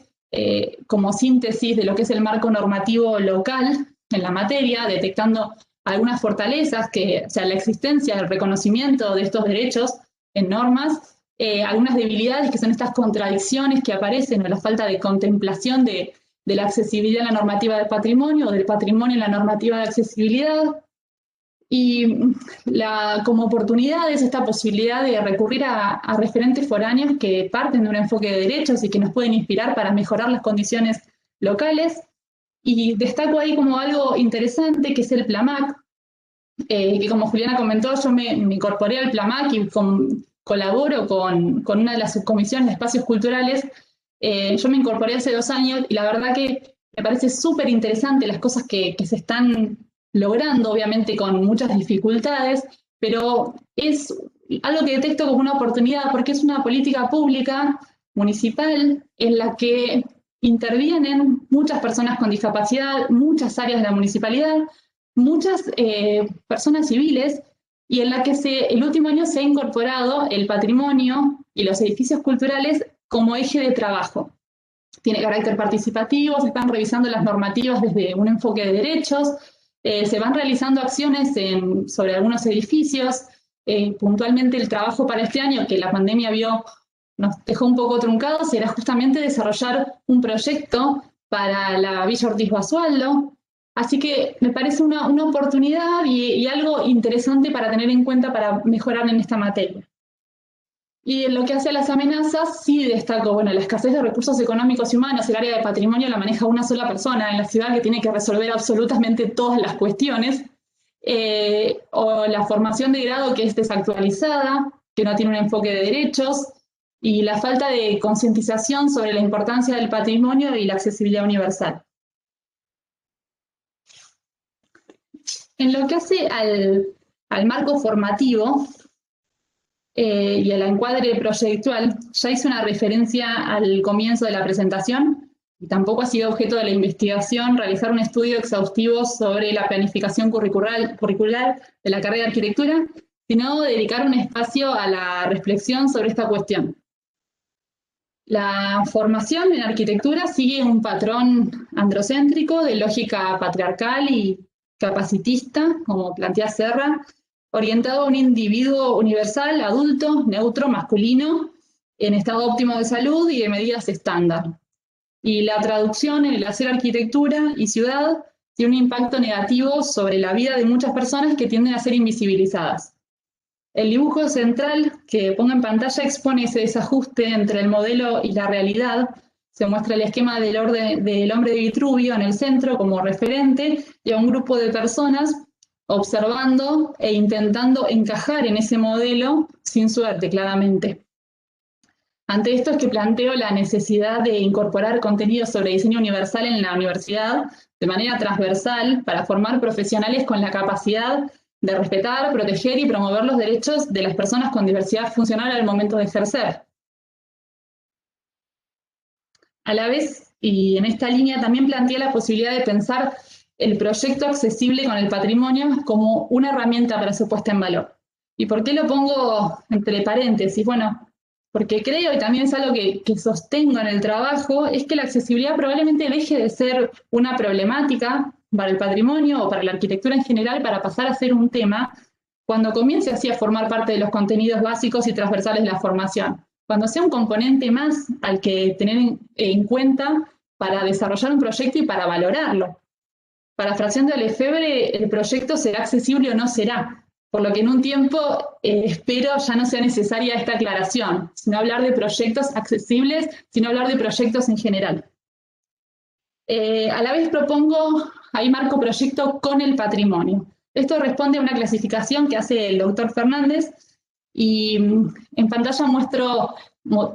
como síntesis de lo que es el marco normativo local en la materia, detectando algunas fortalezas, o sea, la existencia, el reconocimiento de estos derechos en normas, algunas debilidades que son estas contradicciones que aparecen o la falta de contemplación de la accesibilidad en la normativa del patrimonio o del patrimonio en la normativa de accesibilidad. Y como oportunidades, esta posibilidad de recurrir a referentes foráneos que parten de un enfoque de derechos y que nos pueden inspirar para mejorar las condiciones locales. Y destaco ahí como algo interesante, que es el PLAMAC, que como Juliana comentó, yo me incorporé al PLAMAC y colaboro con una de las subcomisiones de espacios culturales. Yo me incorporé hace 2 años y la verdad que me parece súper interesante las cosas que se están logrando, obviamente con muchas dificultades, pero es algo que detecto como una oportunidad porque es una política pública municipal en la que intervienen muchas personas con discapacidad, muchas áreas de la municipalidad, muchas personas civiles, y en la que el último año se ha incorporado el patrimonio y los edificios culturales como eje de trabajo. Tiene carácter participativo, se están revisando las normativas desde un enfoque de derechos, se van realizando acciones sobre algunos edificios. Puntualmente el trabajo para este año, que la pandemia nos dejó un poco truncados, era justamente desarrollar un proyecto para la Villa Ortiz Basualdo. Así que me parece una oportunidad y algo interesante para tener en cuenta para mejorar en esta materia. Y en lo que hace a las amenazas, sí destaco, bueno, la escasez de recursos económicos y humanos. El área de patrimonio la maneja una sola persona en la ciudad que tiene que resolver absolutamente todas las cuestiones. O la formación de grado que es desactualizada, que no tiene un enfoque de derechos, y la falta de concientización sobre la importancia del patrimonio y la accesibilidad universal. En lo que hace al marco formativo y al encuadre proyectual, ya hice una referencia al comienzo de la presentación, y tampoco ha sido objeto de la investigación realizar un estudio exhaustivo sobre la planificación curricular de la carrera de arquitectura, sino dedicar un espacio a la reflexión sobre esta cuestión. La formación en arquitectura sigue un patrón androcéntrico de lógica patriarcal y capacitista, como plantea Serra, orientado a un individuo universal, adulto, neutro, masculino, en estado óptimo de salud y de medidas estándar. Y la traducción en el hacer arquitectura y ciudad tiene un impacto negativo sobre la vida de muchas personas que tienden a ser invisibilizadas. El dibujo central que pongo en pantalla expone ese desajuste entre el modelo y la realidad. Se muestra el esquema del hombre de Vitruvio en el centro como referente y a un grupo de personas observando e intentando encajar en ese modelo sin suerte, claramente. Ante esto es que planteo la necesidad de incorporar contenidos sobre diseño universal en la universidad de manera transversal para formar profesionales con la capacidad de respetar, proteger y promover los derechos de las personas con diversidad funcional al momento de ejercer. A la vez, y en esta línea, también plantea la posibilidad de pensar el proyecto accesible con el patrimonio como una herramienta para su puesta en valor. ¿Y por qué lo pongo entre paréntesis? Bueno, porque creo, y también es algo que sostengo en el trabajo, es que la accesibilidad probablemente deje de ser una problemática para el patrimonio o para la arquitectura en general para pasar a ser un tema cuando comience así a formar parte de los contenidos básicos y transversales de la formación. Cuando sea un componente más al que tener en cuenta para desarrollar un proyecto y para valorarlo. Parafraseando a Lefebvre, el proyecto será accesible o no será, por lo que en un tiempo espero ya no sea necesaria esta aclaración, sino hablar de proyectos accesibles, sino hablar de proyectos en general. A la vez propongo, ahí marco proyecto con el patrimonio. Esto responde a una clasificación que hace el doctor Fernández y en pantalla muestro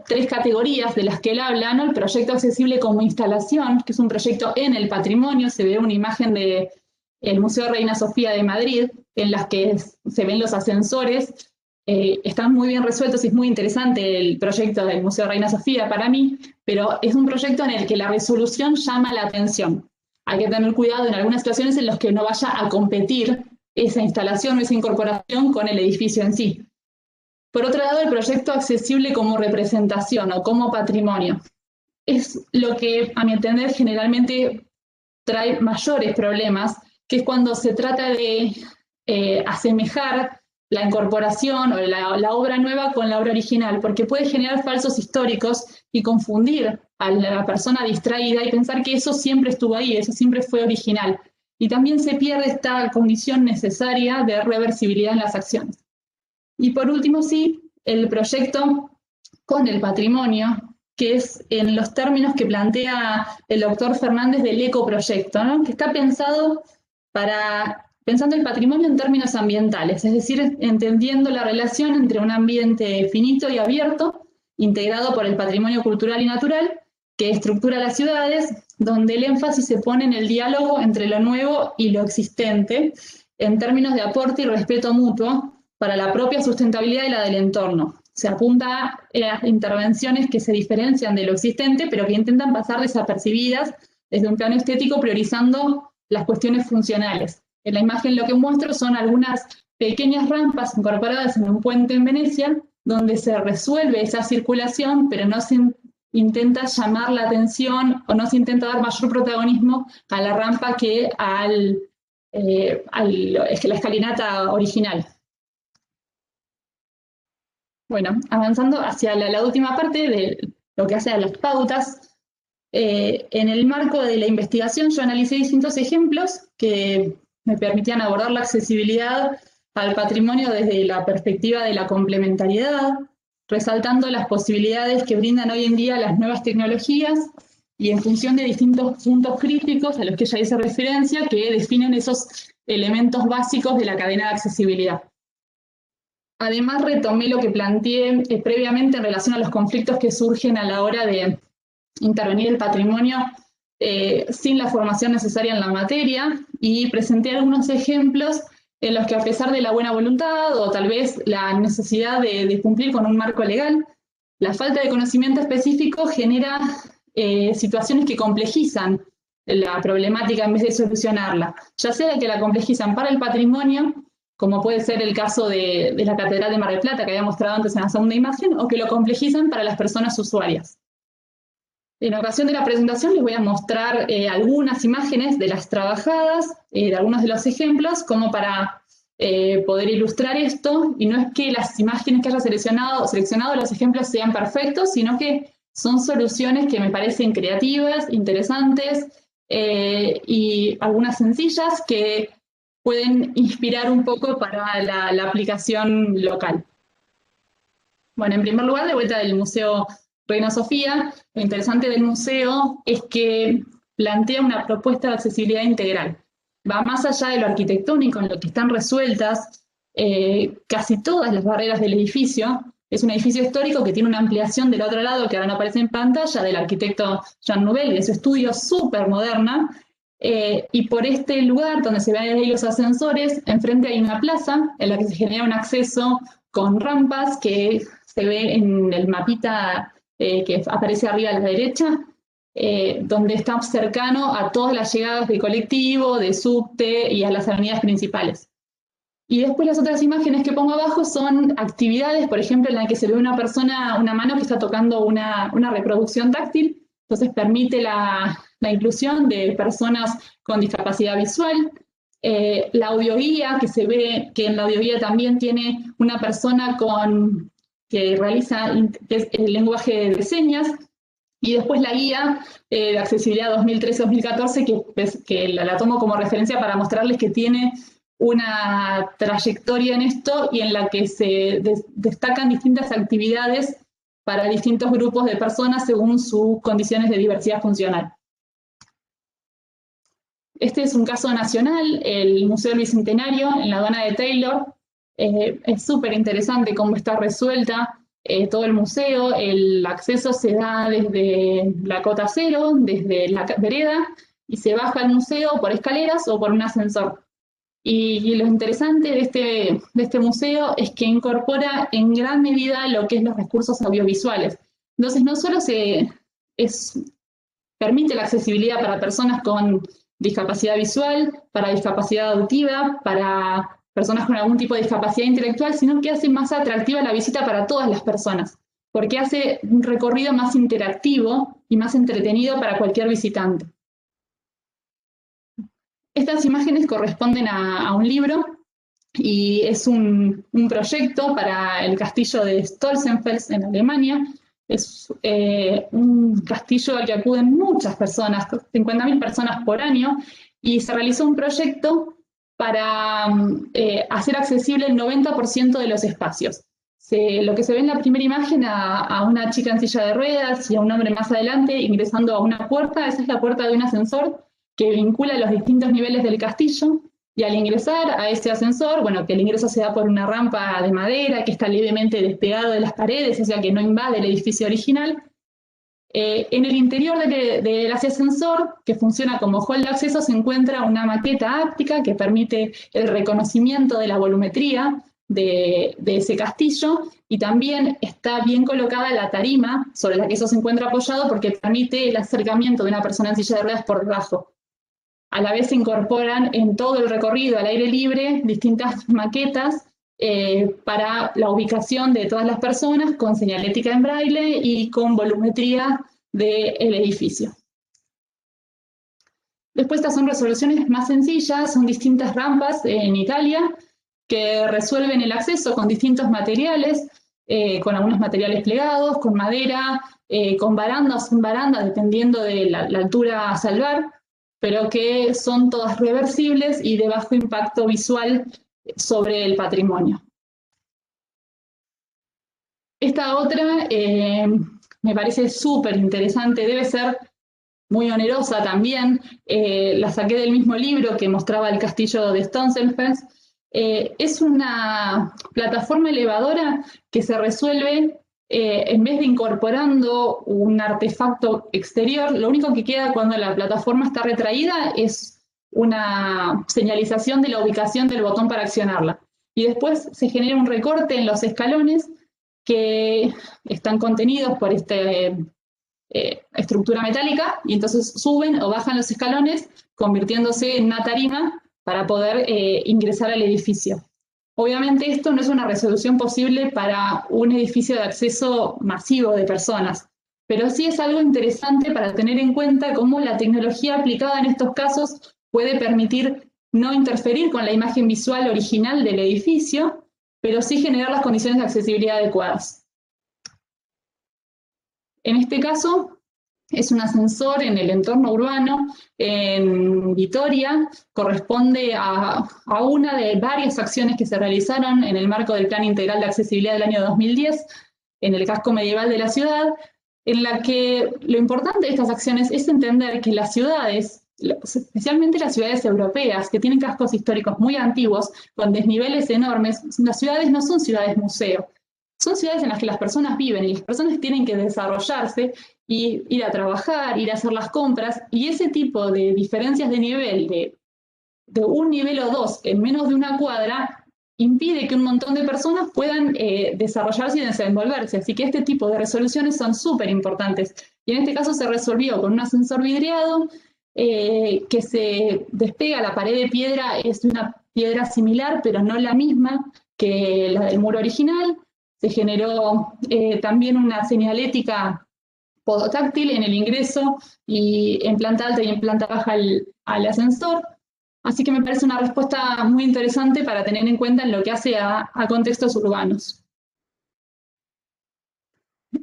3 categorías de las que él habla, ¿no? El proyecto accesible como instalación, que es un proyecto en el patrimonio, se ve una imagen del Museo Reina Sofía de Madrid, en las que se ven los ascensores, están muy bien resueltos y es muy interesante el proyecto del Museo Reina Sofía para mí, pero es un proyecto en el que la resolución llama la atención. Hay que tener cuidado en algunas situaciones en las que no vaya a competir esa instalación o esa incorporación con el edificio en sí. Por otro lado, el proyecto accesible como representación o como patrimonio es lo que, a mi entender, generalmente trae mayores problemas, que es cuando se trata de asemejar la incorporación o la obra nueva con la obra original, porque puede generar falsos históricos y confundir a la persona distraída y pensar que eso siempre estuvo ahí, eso siempre fue original. Y también se pierde esta condición necesaria de reversibilidad en las acciones. Y por último, sí, el proyecto con el patrimonio, que es en los términos que plantea el doctor Fernández del ecoproyecto, ¿no? Que está pensando el patrimonio en términos ambientales, es decir, entendiendo la relación entre un ambiente finito y abierto, integrado por el patrimonio cultural y natural, que estructura las ciudades, donde el énfasis se pone en el diálogo entre lo nuevo y lo existente, en términos de aporte y respeto mutuo, para la propia sustentabilidad y la del entorno. Se apunta a intervenciones que se diferencian de lo existente, pero que intentan pasar desapercibidas desde un plano estético, priorizando las cuestiones funcionales. En la imagen lo que muestro son algunas pequeñas rampas incorporadas en un puente en Venecia, donde se resuelve esa circulación, pero no se intenta llamar la atención o no se intenta dar mayor protagonismo a la rampa que a la escalinata original. Bueno, avanzando hacia la última parte de lo que hace a las pautas, en el marco de la investigación yo analicé distintos ejemplos que me permitían abordar la accesibilidad al patrimonio desde la perspectiva de la complementariedad, resaltando las posibilidades que brindan hoy en día las nuevas tecnologías y en función de distintos puntos críticos a los que ya hice referencia que definen esos elementos básicos de la cadena de accesibilidad. Además, retomé lo que planteé previamente en relación a los conflictos que surgen a la hora de intervenir el patrimonio sin la formación necesaria en la materia y presenté algunos ejemplos en los que a pesar de la buena voluntad o tal vez la necesidad de cumplir con un marco legal, la falta de conocimiento específico genera situaciones que complejizan la problemática en vez de solucionarla, ya sea que la complejizan para el patrimonio, como puede ser el caso de la Catedral de Mar del Plata, que había mostrado antes en la segunda imagen, o que lo complejizan para las personas usuarias. En ocasión de la presentación les voy a mostrar algunas imágenes de las trabajadas, de algunos de los ejemplos, como para poder ilustrar esto, y no es que las imágenes que haya seleccionado los ejemplos sean perfectos, sino que son soluciones que me parecen creativas, interesantes, y algunas sencillas que pueden inspirar un poco para la aplicación local. Bueno, en primer lugar, de vuelta del Museo Reina Sofía, lo interesante del museo es que plantea una propuesta de accesibilidad integral. va más allá de lo arquitectónico, en lo que están resueltas casi todas las barreras del edificio. Es un edificio histórico que tiene una ampliación del otro lado, que ahora no aparece en pantalla, del arquitecto Jean Nouvel, de su estudio súper moderna. Y por este lugar, donde se ven ahí los ascensores, enfrente hay una plaza en la que se genera un acceso con rampas que se ve en el mapita que aparece arriba a la derecha, donde está cercano a todas las llegadas de colectivo, de subte y a las avenidas principales. Y después las otras imágenes que pongo abajo son actividades, por ejemplo, en la que se ve una persona, una mano que está tocando una reproducción táctil, entonces permite la inclusión de personas con discapacidad visual. La audioguía, que se ve que en la audioguía también tiene una persona que realiza el lenguaje de señas, y después la guía de accesibilidad 2013-2014, que la tomo como referencia para mostrarles que tiene una trayectoria en esto y en la que se destacan distintas actividades para distintos grupos de personas según sus condiciones de diversidad funcional. Este es un caso nacional, el Museo del Bicentenario, en la aduana de Taylor. Es súper interesante cómo está resuelta todo el museo. El acceso se da desde la cota cero, desde la vereda, y se baja al museo por escaleras o por un ascensor. Y lo interesante de este museo es que incorpora en gran medida lo que es los recursos audiovisuales. Entonces, no solo permite la accesibilidad para personas con discapacidad visual, para discapacidad auditiva, para personas con algún tipo de discapacidad intelectual, sino que hace más atractiva la visita para todas las personas, porque hace un recorrido más interactivo y más entretenido para cualquier visitante. Estas imágenes corresponden a un libro y es un proyecto para el castillo de Stolzenfels en Alemania. Es un castillo al que acuden muchas personas, 50.000 personas por año, y se realizó un proyecto para hacer accesible el 90% de los espacios. Lo que se ve en la primera imagen a una chica en silla de ruedas y a un hombre más adelante ingresando a una puerta, esa es la puerta de un ascensor que vincula los distintos niveles del castillo. Y al ingresar a ese ascensor, bueno, que el ingreso se da por una rampa de madera que está levemente despegado de las paredes, o sea que no invade el edificio original. En el interior del ascensor, que funciona como hall de acceso, se encuentra una maqueta áptica que permite el reconocimiento de la volumetría de ese castillo, y también está bien colocada la tarima sobre la que eso se encuentra apoyado porque permite el acercamiento de una persona en silla de ruedas por debajo. A la vez se incorporan en todo el recorrido al aire libre distintas maquetas para la ubicación de todas las personas con señalética en braille y con volumetría del edificio. Después estas son resoluciones más sencillas, son distintas rampas en Italia que resuelven el acceso con distintos materiales, con algunos materiales plegados, con madera, con baranda o sin baranda, dependiendo de la altura a salvar, pero que son todas reversibles y de bajo impacto visual sobre el patrimonio. Esta otra me parece súper interesante, debe ser muy onerosa también, la saqué del mismo libro que mostraba el castillo de Stolzenfels. Es una plataforma elevadora que se resuelve en vez de incorporando un artefacto exterior. Lo único que queda cuando la plataforma está retraída es una señalización de la ubicación del botón para accionarla. Y después se genera un recorte en los escalones que están contenidos por esta estructura metálica, y entonces suben o bajan los escalones, convirtiéndose en una tarima para poder ingresar al edificio. Obviamente esto no es una resolución posible para un edificio de acceso masivo de personas, pero sí es algo interesante para tener en cuenta cómo la tecnología aplicada en estos casos puede permitir no interferir con la imagen visual original del edificio, pero sí generar las condiciones de accesibilidad adecuadas. En este caso, es un ascensor en el entorno urbano, en Vitoria, corresponde a una de varias acciones que se realizaron en el marco del Plan Integral de Accesibilidad del año 2010, en el casco medieval de la ciudad, en la que lo importante de estas acciones es entender que las ciudades especialmente las ciudades europeas, que tienen cascos históricos muy antiguos, con desniveles enormes. Las ciudades no son ciudades museo, son ciudades en las que las personas viven y las personas tienen que desarrollarse y ir a trabajar, ir a hacer las compras, y ese tipo de diferencias de nivel, de un nivel o dos en menos de una cuadra, impide que un montón de personas puedan desarrollarse y desenvolverse. Así que este tipo de resoluciones son súper importantes. Y en este caso se resolvió con un ascensor vidriado que se despega. La pared de piedra es una piedra similar, pero no la misma que la del muro original. Se generó también una señalética podotáctil en el ingreso y en planta alta y en planta baja al ascensor. Así que me parece una respuesta muy interesante para tener en cuenta en lo que hace a contextos urbanos.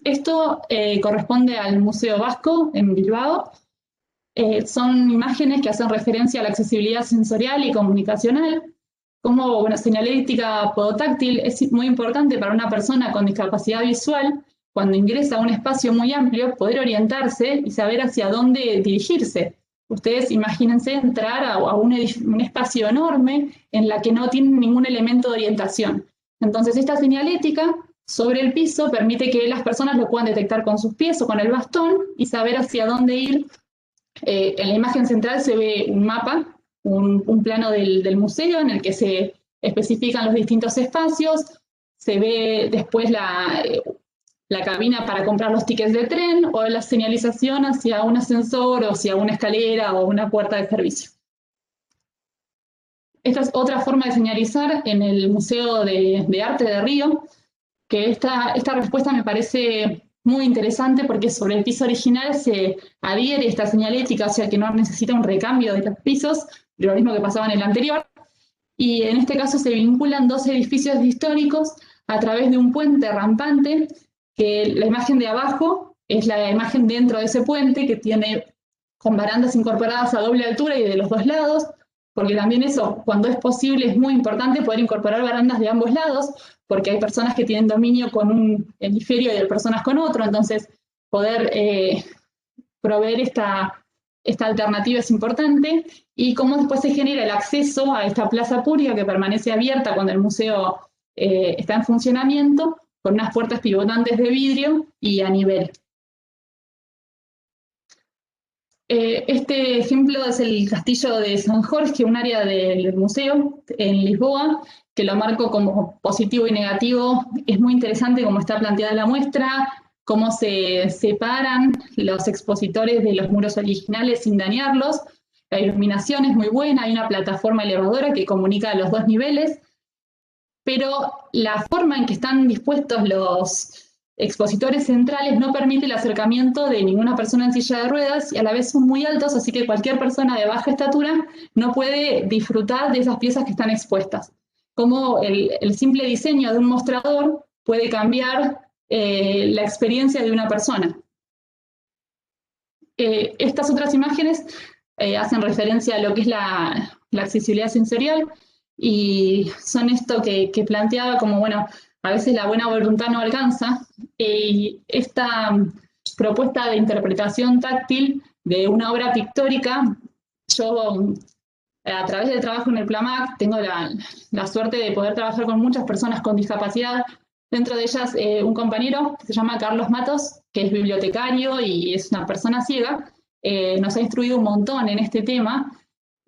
Esto corresponde al Museo Vasco en Bilbao. Son imágenes que hacen referencia a la accesibilidad sensorial y comunicacional. Como señalética podotáctil es muy importante para una persona con discapacidad visual, cuando ingresa a un espacio muy amplio, poder orientarse y saber hacia dónde dirigirse. Ustedes imagínense entrar a un espacio enorme en la que no tienen ningún elemento de orientación. Entonces, esta señalética sobre el piso permite que las personas lo puedan detectar con sus pies o con el bastón y saber hacia dónde ir. En la imagen central se ve un mapa, un plano del museo en el que se especifican los distintos espacios, se ve después la cabina para comprar los tickets de tren o la señalización hacia un ascensor o hacia una escalera o una puerta de servicio. Esta es otra forma de señalizar en el Museo de Arte de Río, que esta respuesta me parece muy interesante porque sobre el piso original se adhiere esta señalética, o sea que no necesita un recambio de los pisos, lo mismo que pasaba en el anterior, y en este caso se vinculan dos edificios históricos a través de un puente rampante, que la imagen de abajo es la imagen dentro de ese puente que tiene con barandas incorporadas a doble altura y de los dos lados, porque también eso, cuando es posible, es muy importante poder incorporar barandas de ambos lados, porque hay personas que tienen dominio con un hemisferio y hay personas con otro, entonces poder proveer esta alternativa es importante, y cómo después se genera el acceso a esta plaza pública que permanece abierta cuando el museo está en funcionamiento, con unas puertas pivotantes de vidrio y a nivel. Este ejemplo es el castillo de San Jorge, un área del museo en Lisboa, que lo marco como positivo y negativo. Es muy interesante cómo está planteada la muestra, cómo se separan los expositores de los muros originales sin dañarlos. La iluminación es muy buena, hay una plataforma elevadora que comunica los dos niveles, pero la forma en que están dispuestos los expositores centrales no permite el acercamiento de ninguna persona en silla de ruedas y a la vez son muy altos, así que cualquier persona de baja estatura no puede disfrutar de esas piezas que están expuestas. Como el simple diseño de un mostrador puede cambiar la experiencia de una persona. Estas otras imágenes hacen referencia a lo que es la accesibilidad sensorial y son esto que planteaba como, bueno, a veces la buena voluntad no alcanza, y esta propuesta de interpretación táctil de una obra pictórica, yo a través del trabajo en el PLAMAC tengo la suerte de poder trabajar con muchas personas con discapacidad, dentro de ellas un compañero que se llama Carlos Matos, que es bibliotecario y es una persona ciega, nos ha instruido un montón en este tema,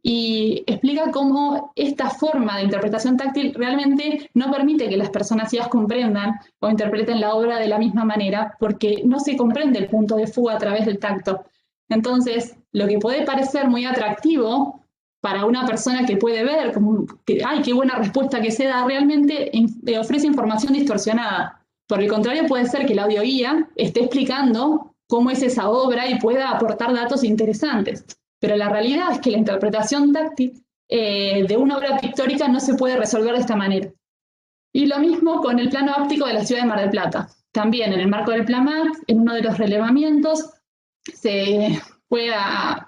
y explica cómo esta forma de interpretación táctil realmente no permite que las personas ciegas comprendan o interpreten la obra de la misma manera, porque no se comprende el punto de fuga a través del tacto. Entonces, lo que puede parecer muy atractivo para una persona que puede ver, como que, ¡ay, qué buena respuesta que se da!, realmente ofrece información distorsionada. Por el contrario, puede ser que la audioguía esté explicando cómo es esa obra y pueda aportar datos interesantes. Pero la realidad es que la interpretación táctil de una obra pictórica no se puede resolver de esta manera. Y lo mismo con el plano óptico de la ciudad de Mar del Plata. También en el marco del PLAMAC, en uno de los relevamientos, se fue a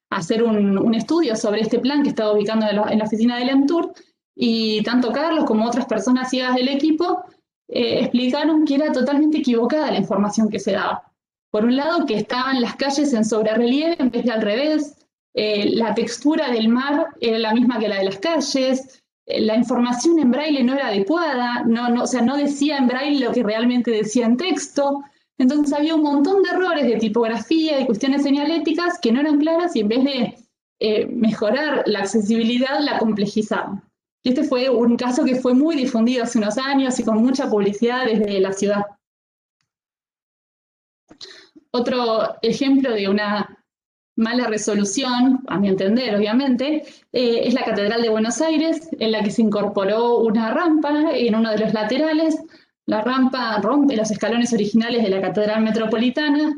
hacer un estudio sobre este plan que estaba ubicando en la oficina del ENTUR, y tanto Carlos como otras personas ciegas del equipo explicaron que era totalmente equivocada la información que se daba. Por un lado, que estaban las calles en sobrerrelieve en vez de al revés, la textura del mar era la misma que la de las calles, la información en braille no era adecuada, o sea, no decía en braille lo que realmente decía en texto. Entonces había un montón de errores de tipografía y cuestiones señaléticas que no eran claras y en vez de mejorar la accesibilidad, la complejizaban. Y este fue un caso que fue muy difundido hace unos años y con mucha publicidad desde la ciudad. Otro ejemplo de una mala resolución, a mi entender, obviamente, es la Catedral de Buenos Aires, en la que se incorporó una rampa en uno de los laterales. La rampa rompe los escalones originales de la Catedral Metropolitana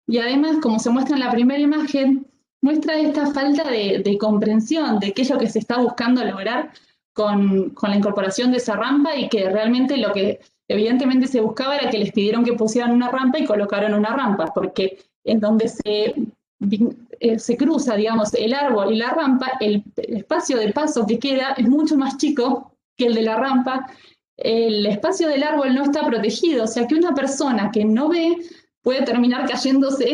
y además, como se muestra en la primera imagen, muestra esta falta de comprensión de qué es lo que se está buscando lograr con la incorporación de esa rampa y que realmente lo que evidentemente se buscaba era que les pidieron que pusieran una rampa y colocaron una rampa, porque en donde se cruza, digamos, el árbol y la rampa, el espacio de paso que queda es mucho más chico que el de la rampa. El espacio del árbol no está protegido, o sea que una persona que no ve puede terminar cayéndose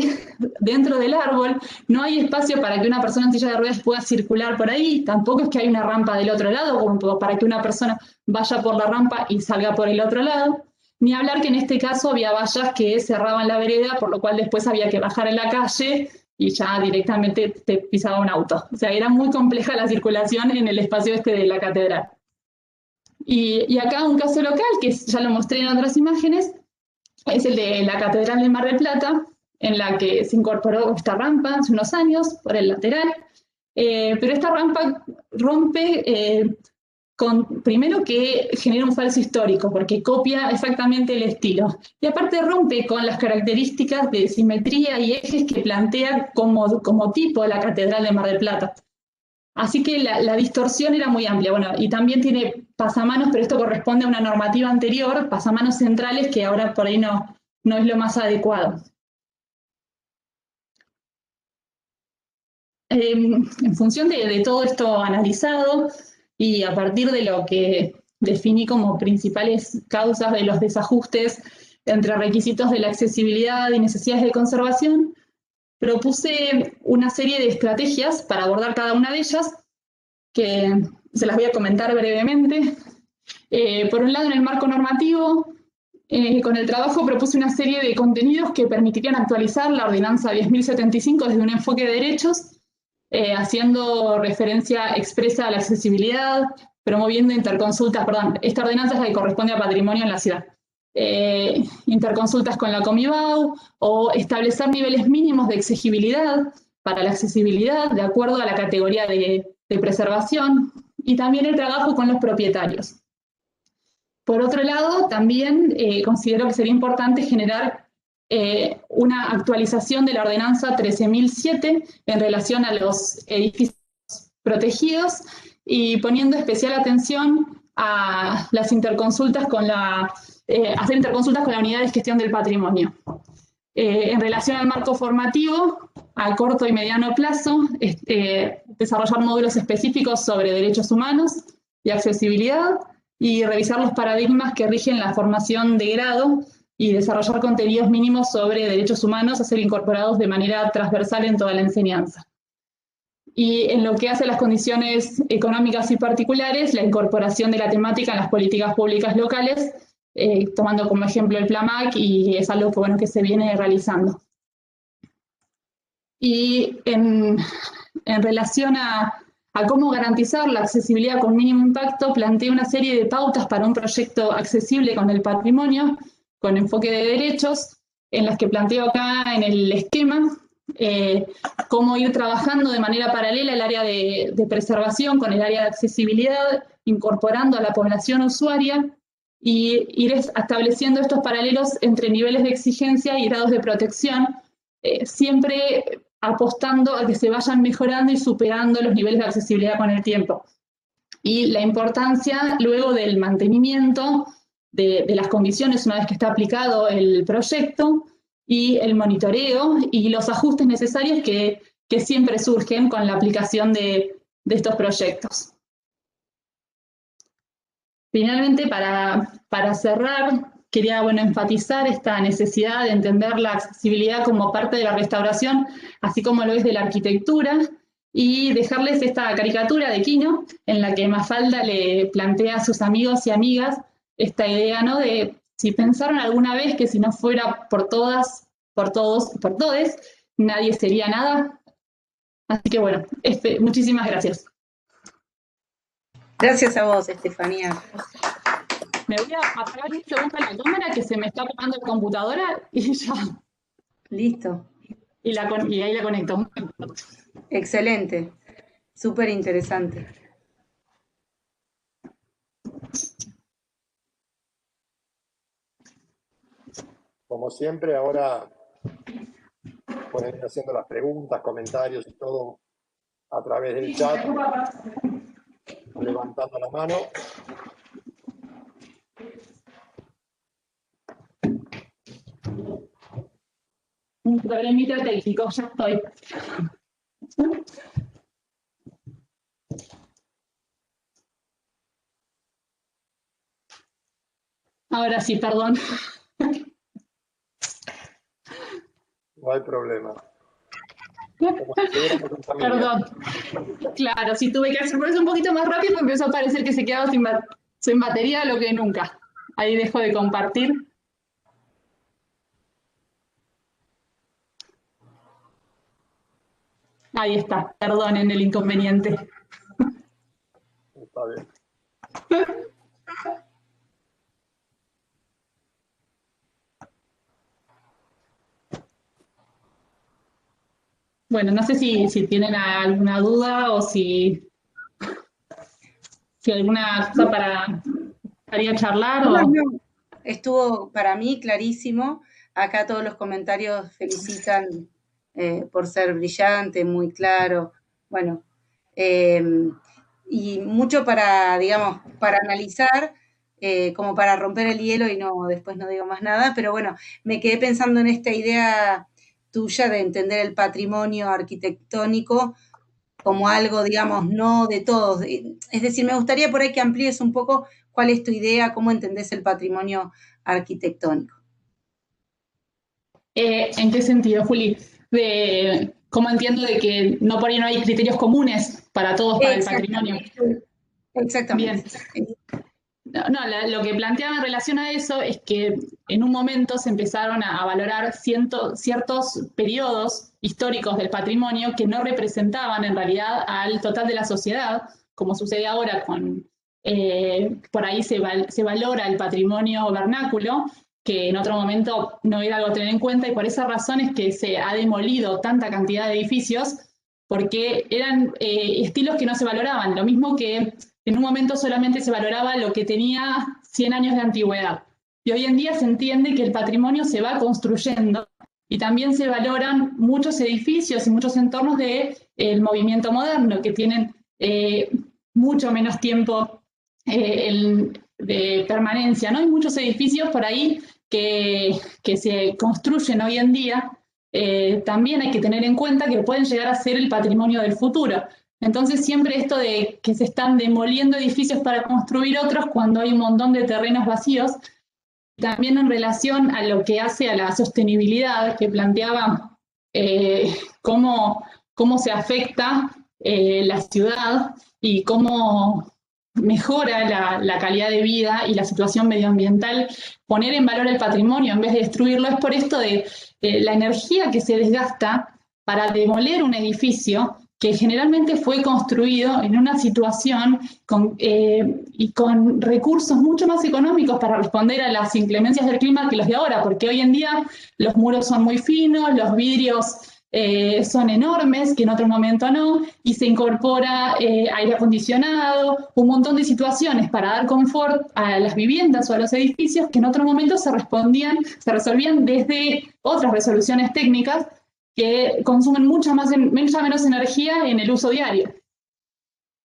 dentro del árbol. No hay espacio para que una persona en silla de ruedas pueda circular por ahí, tampoco es que hay una rampa del otro lado, como para que una persona vaya por la rampa y salga por el otro lado. Ni hablar que en este caso había vallas que cerraban la vereda, por lo cual después había que bajar en la calle y ya directamente te pisaba un auto. O sea, era muy compleja la circulación en el espacio este de la catedral. Y acá un caso local, que ya lo mostré en otras imágenes, es el de la Catedral de Mar del Plata, en la que se incorporó esta rampa hace unos años por el lateral, pero esta rampa rompe primero que genera un falso histórico, porque copia exactamente el estilo, y aparte rompe con las características de simetría y ejes que plantea como tipo la Catedral de Mar del Plata. Así que la distorsión era muy amplia. Bueno, y también tiene pasamanos, pero esto corresponde a una normativa anterior, pasamanos centrales, que ahora por ahí no es lo más adecuado. En función de todo esto analizado y a partir de lo que definí como principales causas de los desajustes entre requisitos de la accesibilidad y necesidades de conservación, propuse una serie de estrategias para abordar cada una de ellas, que se las voy a comentar brevemente. Por un lado, en el marco normativo, con el trabajo propuse una serie de contenidos que permitirían actualizar la ordenanza 10.075 desde un enfoque de derechos, haciendo referencia expresa a la accesibilidad, promoviendo interconsultas, esta ordenanza es la que corresponde a patrimonio en la ciudad. Interconsultas con la Comibau o establecer niveles mínimos de exigibilidad para la accesibilidad de acuerdo a la categoría de preservación y también el trabajo con los propietarios. Por otro lado, también considero que sería importante generar una actualización de la ordenanza 13.007 en relación a los edificios protegidos y poniendo especial atención a las interconsultas hacer interconsultas con la unidad de gestión del patrimonio. En relación al marco formativo, a corto y mediano plazo, desarrollar módulos específicos sobre derechos humanos y accesibilidad y revisar los paradigmas que rigen la formación de grado y desarrollar contenidos mínimos sobre derechos humanos a ser incorporados de manera transversal en toda la enseñanza. Y en lo que hace a las condiciones económicas y particulares, la incorporación de la temática en las políticas públicas locales, tomando como ejemplo el PLAMAC, y es algo que se viene realizando. Y en relación a cómo garantizar la accesibilidad con mínimo impacto, planteé una serie de pautas para un proyecto accesible con el patrimonio, con enfoque de derechos, en las que planteo acá en el esquema cómo ir trabajando de manera paralela el área de preservación con el área de accesibilidad, incorporando a la población usuaria y ir estableciendo estos paralelos entre niveles de exigencia y grados de protección, siempre apostando a que se vayan mejorando y superando los niveles de accesibilidad con el tiempo. Y la importancia luego del mantenimiento de las condiciones una vez que está aplicado el proyecto y el monitoreo y los ajustes necesarios que siempre surgen con la aplicación de estos proyectos. Finalmente, para cerrar, quería enfatizar esta necesidad de entender la accesibilidad como parte de la restauración, así como lo es de la arquitectura, y dejarles esta caricatura de Quino en la que Mafalda le plantea a sus amigos y amigas esta idea, ¿no? De si pensaron alguna vez que si no fuera por todas, por todos, por todes, nadie sería nada. Así que bueno, muchísimas gracias. Gracias a vos, Estefanía. Me voy a apagar un segundo la cámara que se me está apagando la computadora y ya. Listo. Y ahí la conecto. Excelente. Súper interesante. Como siempre, ahora pueden ir haciendo las preguntas, comentarios y todo a través del chat, levantando la mano. Un problemita técnico, ya estoy. Ahora sí, perdón. No hay problema. Como si estuviéramos en familia. Perdón. Claro, sí tuve que hacerlo un poquito más rápido porque empezó a parecer que se quedaba sin batería lo que nunca. Ahí dejo de compartir. Ahí está, perdonen el inconveniente. Está bien. Bueno, no sé si tienen alguna duda o si alguna cosa para charlar o... No. Estuvo para mí clarísimo. Acá todos los comentarios felicitan por ser brillante, muy claro. Bueno, y mucho para, digamos, para analizar, como para romper el hielo y después no digo más nada, pero bueno, me quedé pensando en esta idea tuya de entender el patrimonio arquitectónico como algo, digamos, no de todos. Es decir, me gustaría por ahí que amplíes un poco cuál es tu idea, cómo entendés el patrimonio arquitectónico. ¿En qué sentido, Juli? ¿Cómo entiendo de que no por ahí no hay criterios comunes para todos para el patrimonio? Exactamente. Bien. No, lo que planteaba en relación a eso es que en un momento se empezaron a valorar ciertos periodos históricos del patrimonio que no representaban en realidad al total de la sociedad, como sucede ahora por ahí se valora el patrimonio vernáculo, que en otro momento no era algo a tener en cuenta, y por esa razón es que se ha demolido tanta cantidad de edificios, porque eran estilos que no se valoraban, lo mismo que en un momento solamente se valoraba lo que tenía 100 años de antigüedad. Y hoy en día se entiende que el patrimonio se va construyendo y también se valoran muchos edificios y muchos entornos del movimiento moderno, que tienen mucho menos tiempo de permanencia, ¿no? Hay muchos edificios por ahí que se construyen hoy en día. También hay que tener en cuenta que pueden llegar a ser el patrimonio del futuro. Entonces siempre esto de que se están demoliendo edificios para construir otros cuando hay un montón de terrenos vacíos, también en relación a lo que hace a la sostenibilidad, que planteaba cómo se afecta la ciudad y cómo mejora la calidad de vida y la situación medioambiental, poner en valor el patrimonio en vez de destruirlo, es por esto de la energía que se desgasta para demoler un edificio que generalmente fue construido en una situación y con recursos mucho más económicos para responder a las inclemencias del clima que los de ahora, porque hoy en día los muros son muy finos, los vidrios son enormes, que en otro momento no, y se incorpora aire acondicionado, un montón de situaciones para dar confort a las viviendas o a los edificios que en otro momento se resolvían desde otras resoluciones técnicas que consumen mucha menos energía en el uso diario.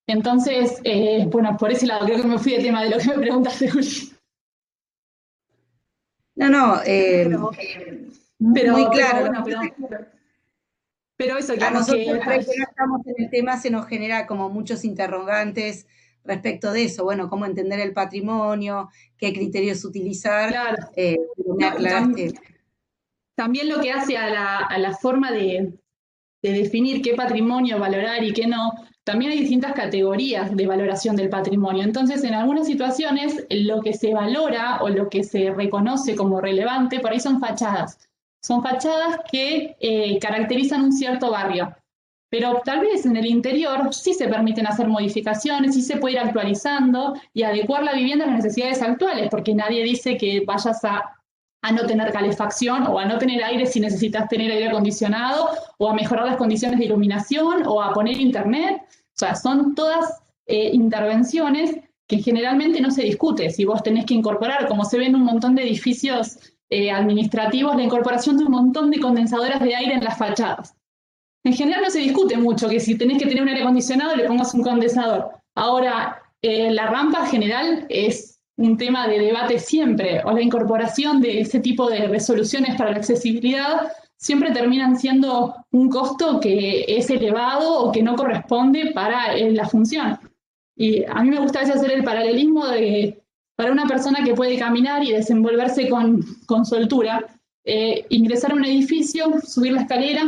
Entonces, bueno, por ese lado creo que me fui del tema de lo que me preguntaste, Juli. No, muy claro. Pero eso, a nosotros que no estamos en el tema se nos genera como muchos interrogantes respecto de eso. Bueno, cómo entender el patrimonio, qué criterios utilizar. Claro. Me aclaraste. También lo que hace a la forma de definir qué patrimonio valorar y qué no, también hay distintas categorías de valoración del patrimonio. Entonces, en algunas situaciones, lo que se valora o lo que se reconoce como relevante, por ahí son fachadas. Son fachadas que caracterizan un cierto barrio. Pero tal vez en el interior sí se permiten hacer modificaciones, sí se puede ir actualizando y adecuar la vivienda a las necesidades actuales, porque nadie dice que vayas a no tener calefacción o a no tener aire si necesitas tener aire acondicionado, o a mejorar las condiciones de iluminación, o a poner internet. O sea, son todas intervenciones que generalmente no se discute. Si vos tenés que incorporar, como se ve en un montón de edificios administrativos, la incorporación de un montón de condensadoras de aire en las fachadas. En general no se discute mucho que si tenés que tener un aire acondicionado le pongas un condensador. Ahora, la rampa general es un tema de debate siempre, o la incorporación de ese tipo de resoluciones para la accesibilidad siempre terminan siendo un costo que es elevado o que no corresponde para la función. Y a mí me gusta a veces hacer el paralelismo de para una persona que puede caminar y desenvolverse con soltura, ingresar a un edificio, subir la escalera,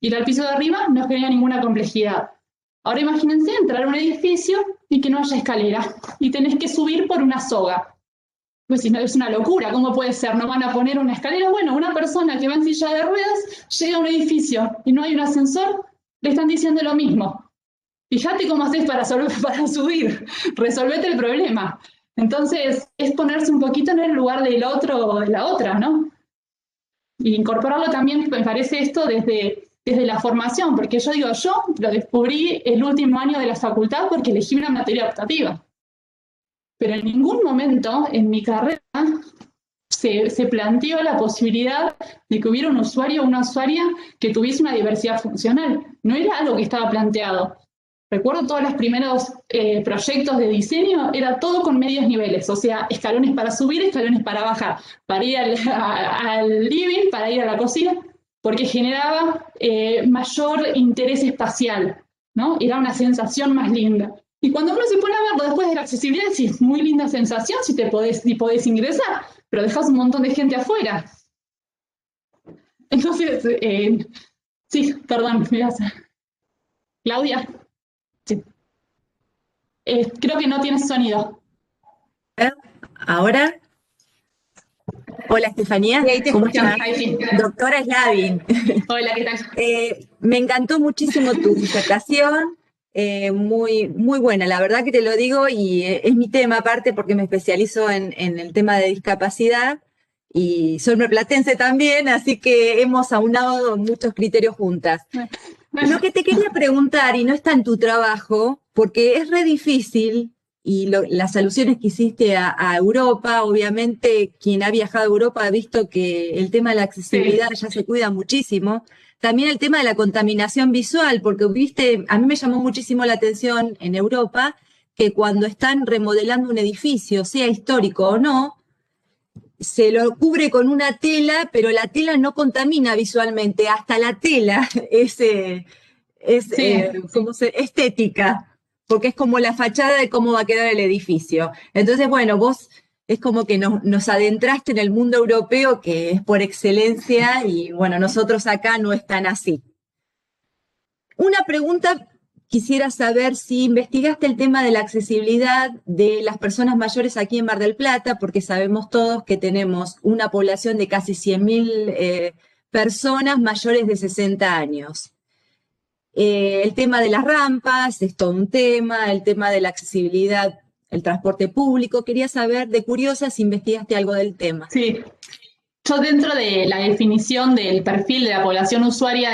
ir al piso de arriba no genera ninguna complejidad. Ahora imagínense entrar a un edificio y que no haya escalera y tenés que subir por una soga. Pues si no, es una locura, ¿cómo puede ser? ¿No van a poner una escalera? Bueno, una persona que va en silla de ruedas llega a un edificio y no hay un ascensor, le están diciendo lo mismo. Fíjate cómo haces para subir, resolvete el problema. Entonces, es ponerse un poquito en el lugar del otro o de la otra, ¿no? Y incorporarlo también, me parece esto desde la formación, porque yo digo, yo lo descubrí el último año de la facultad porque elegí una materia optativa. Pero en ningún momento en mi carrera se planteó la posibilidad de que hubiera un usuario o una usuaria que tuviese una diversidad funcional. No era algo que estaba planteado. Recuerdo todos los primeros proyectos de diseño, era todo con medios niveles, o sea, escalones para subir, escalones para bajar, para ir al living, para ir a la cocina, porque generaba mayor interés espacial, ¿no? Era una sensación más linda. Y cuando uno se pone a verlo después de la accesibilidad, sí, es muy linda sensación si podés ingresar, pero dejas un montón de gente afuera. Entonces, sí, perdón, me vas a... Claudia. Sí. Creo que no tienes sonido. ¿Ahora? Hola, Estefanía. Sí, ¿Cómo estás? Sí. Doctora Slavin. Hola, ¿qué tal? Me encantó muchísimo tu disertación. Muy, muy buena, la verdad que te lo digo, y es mi tema aparte porque me especializo en el tema de discapacidad y soy marplatense también, así que hemos aunado muchos criterios juntas. Lo que te quería preguntar, y no está en tu trabajo, porque es re difícil, y las alusiones que hiciste a Europa, obviamente quien ha viajado a Europa ha visto que el tema de la accesibilidad ya se cuida muchísimo. También el tema de la contaminación visual, porque viste, a mí me llamó muchísimo la atención en Europa que cuando están remodelando un edificio, sea histórico o no, se lo cubre con una tela, pero la tela no contamina visualmente, hasta la tela es estética, porque es como la fachada de cómo va a quedar el edificio. Entonces, bueno, vos es como que nos adentraste en el mundo europeo, que es por excelencia, y bueno, nosotros acá no es tan así. Una pregunta, quisiera saber si investigaste el tema de la accesibilidad de las personas mayores aquí en Mar del Plata, porque sabemos todos que tenemos una población de casi 100.000 personas mayores de 60 años. El tema de las rampas es todo un tema, el tema de la accesibilidad, el transporte público. Quería saber, de curiosa, si investigaste algo del tema. Sí. Yo dentro de la definición del perfil de la población usuaria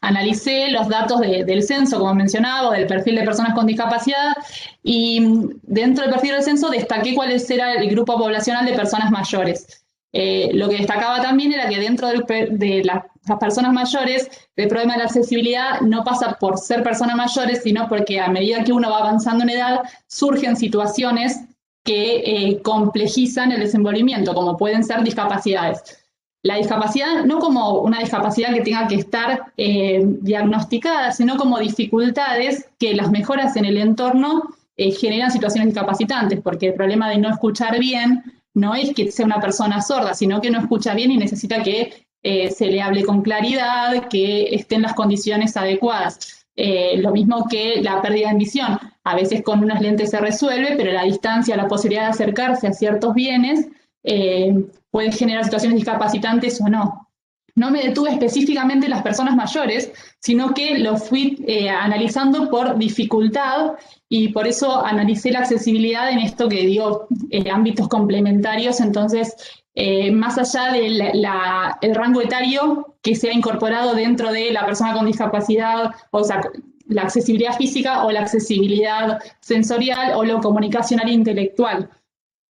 analicé los datos del censo, como mencionaba, del perfil de personas con discapacidad, y dentro del perfil del censo destaqué cuál era el grupo poblacional de personas mayores. Lo que destacaba también era que dentro de las personas mayores, el problema de la accesibilidad no pasa por ser personas mayores, sino porque a medida que uno va avanzando en edad, surgen situaciones que complejizan el desenvolvimiento, como pueden ser discapacidades. La discapacidad no como una discapacidad que tenga que estar diagnosticada, sino como dificultades que las mejoras en el entorno generan situaciones discapacitantes, porque el problema de no escuchar bien no es que sea una persona sorda, sino que no escucha bien y necesita que se le hable con claridad, que estén las condiciones adecuadas. Lo mismo que la pérdida de visión. A veces con unos lentes se resuelve, pero la distancia, la posibilidad de acercarse a ciertos bienes puede generar situaciones discapacitantes o no. No me detuve específicamente en las personas mayores, sino que lo fui analizando por dificultad y por eso analicé la accesibilidad en esto que digo, ámbitos complementarios. Entonces, más allá del rango etario que sea incorporado dentro de la persona con discapacidad, o sea, la accesibilidad física o la accesibilidad sensorial o lo comunicacional e intelectual.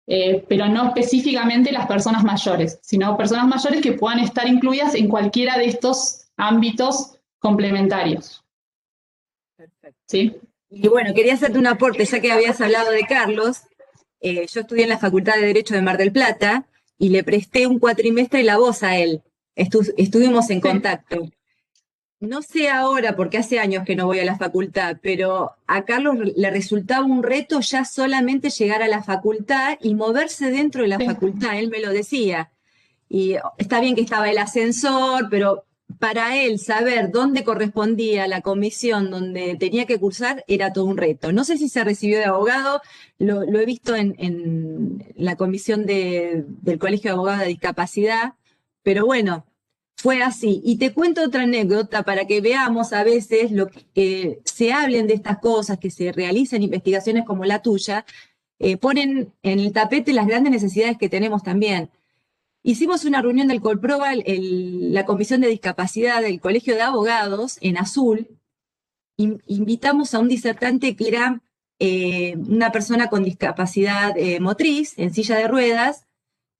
Pero no específicamente las personas mayores, sino personas mayores que puedan estar incluidas en cualquiera de estos ámbitos complementarios. Perfecto. ¿Sí? Y bueno, quería hacerte un aporte, ya que habías hablado de Carlos. Yo estudié en la Facultad de Derecho de Mar del Plata y le presté un cuatrimestre la voz a él. Estuvimos en contacto. No sé ahora, porque hace años que no voy a la facultad, pero a Carlos le resultaba un reto ya solamente llegar a la facultad y moverse dentro de la facultad, él me lo decía. Y está bien que estaba el ascensor, pero para él saber dónde correspondía la comisión donde tenía que cursar era todo un reto. No sé si se recibió de abogado, lo he visto en la comisión del Colegio de Abogados de Discapacidad, pero bueno, fue así. Y te cuento otra anécdota para que veamos a veces lo que se hablen de estas cosas, que se realicen investigaciones como la tuya, ponen en el tapete las grandes necesidades que tenemos también. Hicimos una reunión del Colproba, la Comisión de Discapacidad del Colegio de Abogados en Azul. Invitamos a un disertante que era una persona con discapacidad motriz, en silla de ruedas,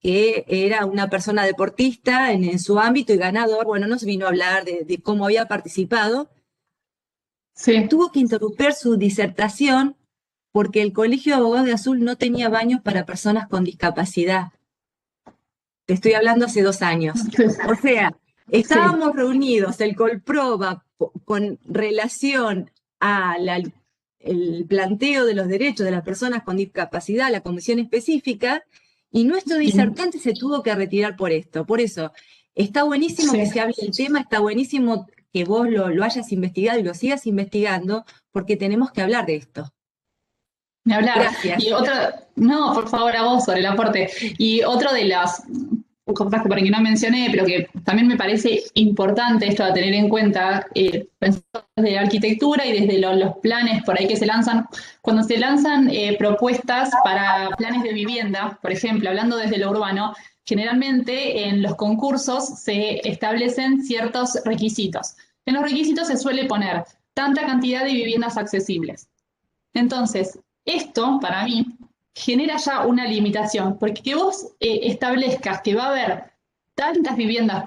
que era una persona deportista en su ámbito y ganador. Bueno, nos vino a hablar de cómo había participado. Sí. Tuvo que interrumpir su disertación porque el Colegio de Abogados de Azul no tenía baños para personas con discapacidad. Te estoy hablando hace 2 años. O sea, estábamos reunidos, el Colproba, con relación al planteo de los derechos de las personas con discapacidad, la comisión específica, y nuestro disertante se tuvo que retirar por esto. Por eso, está buenísimo que se hable del tema, está buenísimo que vos lo hayas investigado y lo sigas investigando, porque tenemos que hablar de esto. Me hablar. Gracias. Y otra, no, por favor, a vos sobre el aporte. Y otro de las cosas que por aquí no mencioné, pero que también me parece importante esto a tener en cuenta, pensando desde la arquitectura y desde los planes por ahí que se lanzan, cuando se lanzan propuestas para planes de vivienda, por ejemplo, hablando desde lo urbano, generalmente en los concursos se establecen ciertos requisitos. En los requisitos se suele poner tanta cantidad de viviendas accesibles. Entonces, esto, para mí, genera ya una limitación, porque que vos establezcas que va a haber tantas viviendas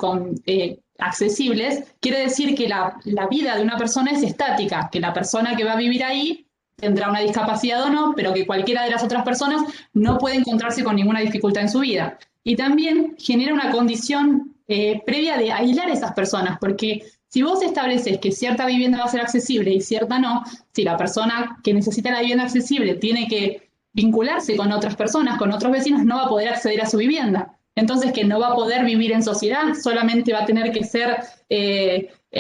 accesibles, quiere decir que la vida de una persona es estática, que la persona que va a vivir ahí tendrá una discapacidad o no, pero que cualquiera de las otras personas no puede encontrarse con ninguna dificultad en su vida. Y también genera una condición previa de aislar a esas personas, porque si vos estableces que cierta vivienda va a ser accesible y cierta no, si la persona que necesita la vivienda accesible tiene que vincularse con otras personas, con otros vecinos, no va a poder acceder a su vivienda. Entonces, que no va a poder vivir en sociedad, solamente va a tener que ser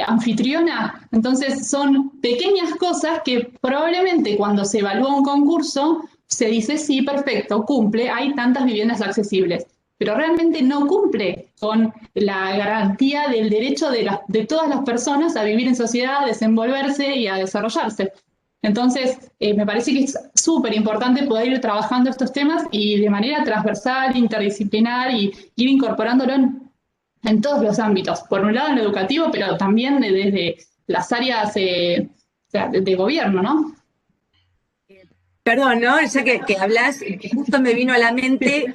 anfitriona. Entonces, son pequeñas cosas que probablemente cuando se evalúa un concurso, se dice, sí, perfecto, cumple, hay tantas viviendas accesibles, pero realmente no cumple con la garantía del derecho de todas las personas a vivir en sociedad, a desenvolverse y a desarrollarse. Entonces, me parece que es súper importante poder ir trabajando estos temas y de manera transversal, interdisciplinar y ir incorporándolo en todos los ámbitos. Por un lado en lo educativo, pero también desde las áreas de gobierno, ¿no? Perdón, ¿no? Ya que hablas, justo me vino a la mente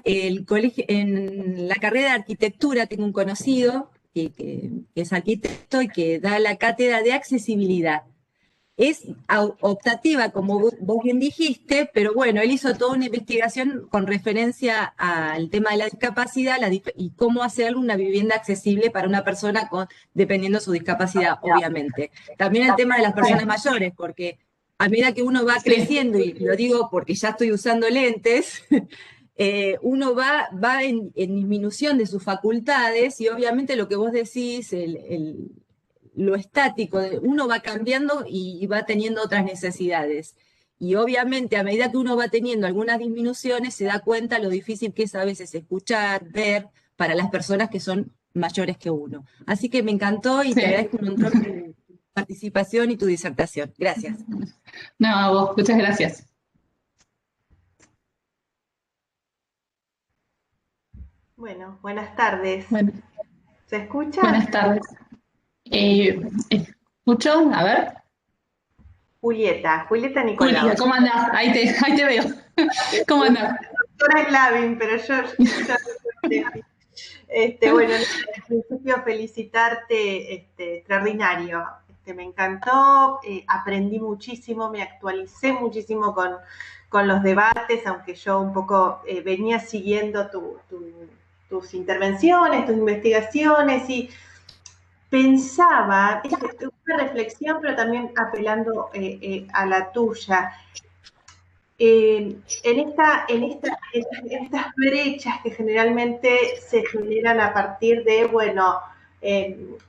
el colegio, en la carrera de arquitectura tengo un conocido que es arquitecto y que da la cátedra de accesibilidad. Es optativa, como vos bien dijiste, pero bueno, él hizo toda una investigación con referencia al tema de la discapacidad y cómo hacer una vivienda accesible para una persona dependiendo de su discapacidad, obviamente. También el tema de las personas mayores, porque a medida que uno va creciendo, y lo digo porque ya estoy usando lentes, uno va en disminución de sus facultades y obviamente lo que vos decís, lo estático, uno va cambiando y va teniendo otras necesidades. Y obviamente a medida que uno va teniendo algunas disminuciones se da cuenta lo difícil que es a veces escuchar, ver para las personas que son mayores que uno. Así que me encantó y te agradezco un montón tu participación y tu disertación. Gracias. No, a vos, muchas gracias. Bueno, buenas tardes. Bueno, ¿Se escucha? buenas tardes. ¿Escucho? A ver. Julieta Nicolau. Julia, ¿cómo andás? Ahí te veo. ¿Cómo andás? Doctora Slavin, pero yo bueno, en principio felicitarte, extraordinario. Me encantó, aprendí muchísimo, me actualicé muchísimo con los debates, aunque yo un poco venía siguiendo tus intervenciones, tus investigaciones y pensaba, una reflexión, pero también apelando a la tuya. En estas brechas que generalmente se generan a partir de,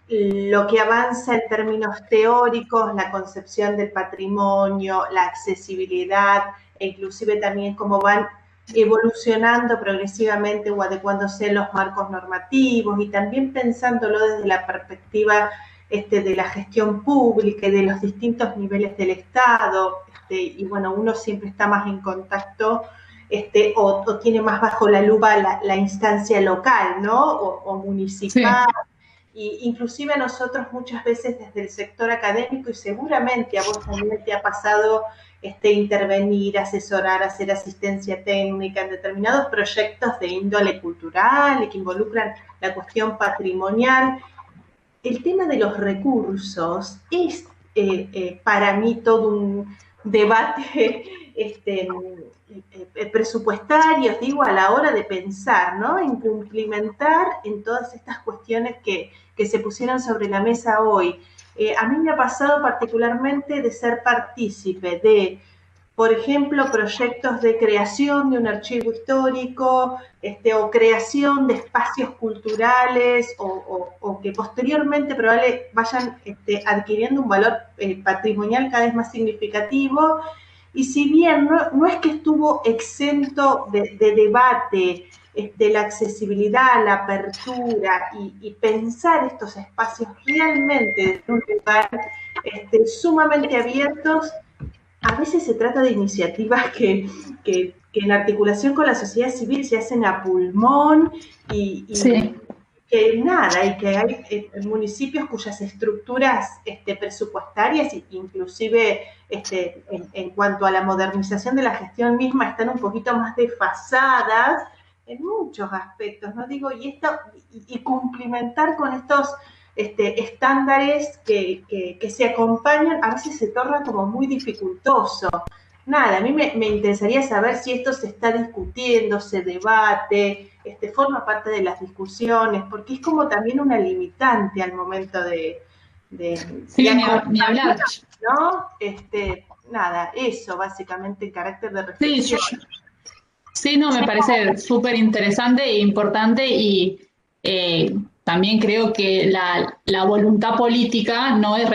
lo que avanza en términos teóricos, la concepción del patrimonio, la accesibilidad, e inclusive también cómo van evolucionando progresivamente o adecuándose los marcos normativos y también pensándolo desde la perspectiva de la gestión pública y de los distintos niveles del Estado, y bueno, uno siempre está más en contacto o tiene más bajo la lupa la instancia local, ¿no? O municipal. Sí. Y inclusive a nosotros muchas veces desde el sector académico, y seguramente a vos también te ha pasado intervenir, asesorar, hacer asistencia técnica en determinados proyectos de índole cultural y que involucran la cuestión patrimonial. El tema de los recursos es para mí todo un debate presupuestario, digo, a la hora de pensar, ¿no? En cumplimentar en todas estas cuestiones que se pusieron sobre la mesa hoy. A mí me ha pasado particularmente de ser partícipe de, por ejemplo, proyectos de creación de un archivo histórico, o creación de espacios culturales, o que posteriormente probablemente vayan adquiriendo un valor patrimonial cada vez más significativo. Y si bien no es que estuvo exento de debate, la accesibilidad, la apertura y pensar estos espacios realmente desde un lugar sumamente abiertos, a veces se trata de iniciativas que en articulación con la sociedad civil se hacen a pulmón y sí. Y que hay municipios cuyas estructuras presupuestarias, inclusive en cuanto a la modernización de la gestión misma, están un poquito más desfasadas en muchos aspectos, ¿no? Digo, y cumplimentar con estos estándares que se acompañan, a veces se torna como muy dificultoso. A mí me interesaría saber si esto se está discutiendo, se debate, forma parte de las discusiones, porque es como también una limitante al momento de sí, ni hablar, ¿no? Eso básicamente en carácter de reflexión. Sí, no, me parece súper interesante e importante y también creo que la voluntad política no es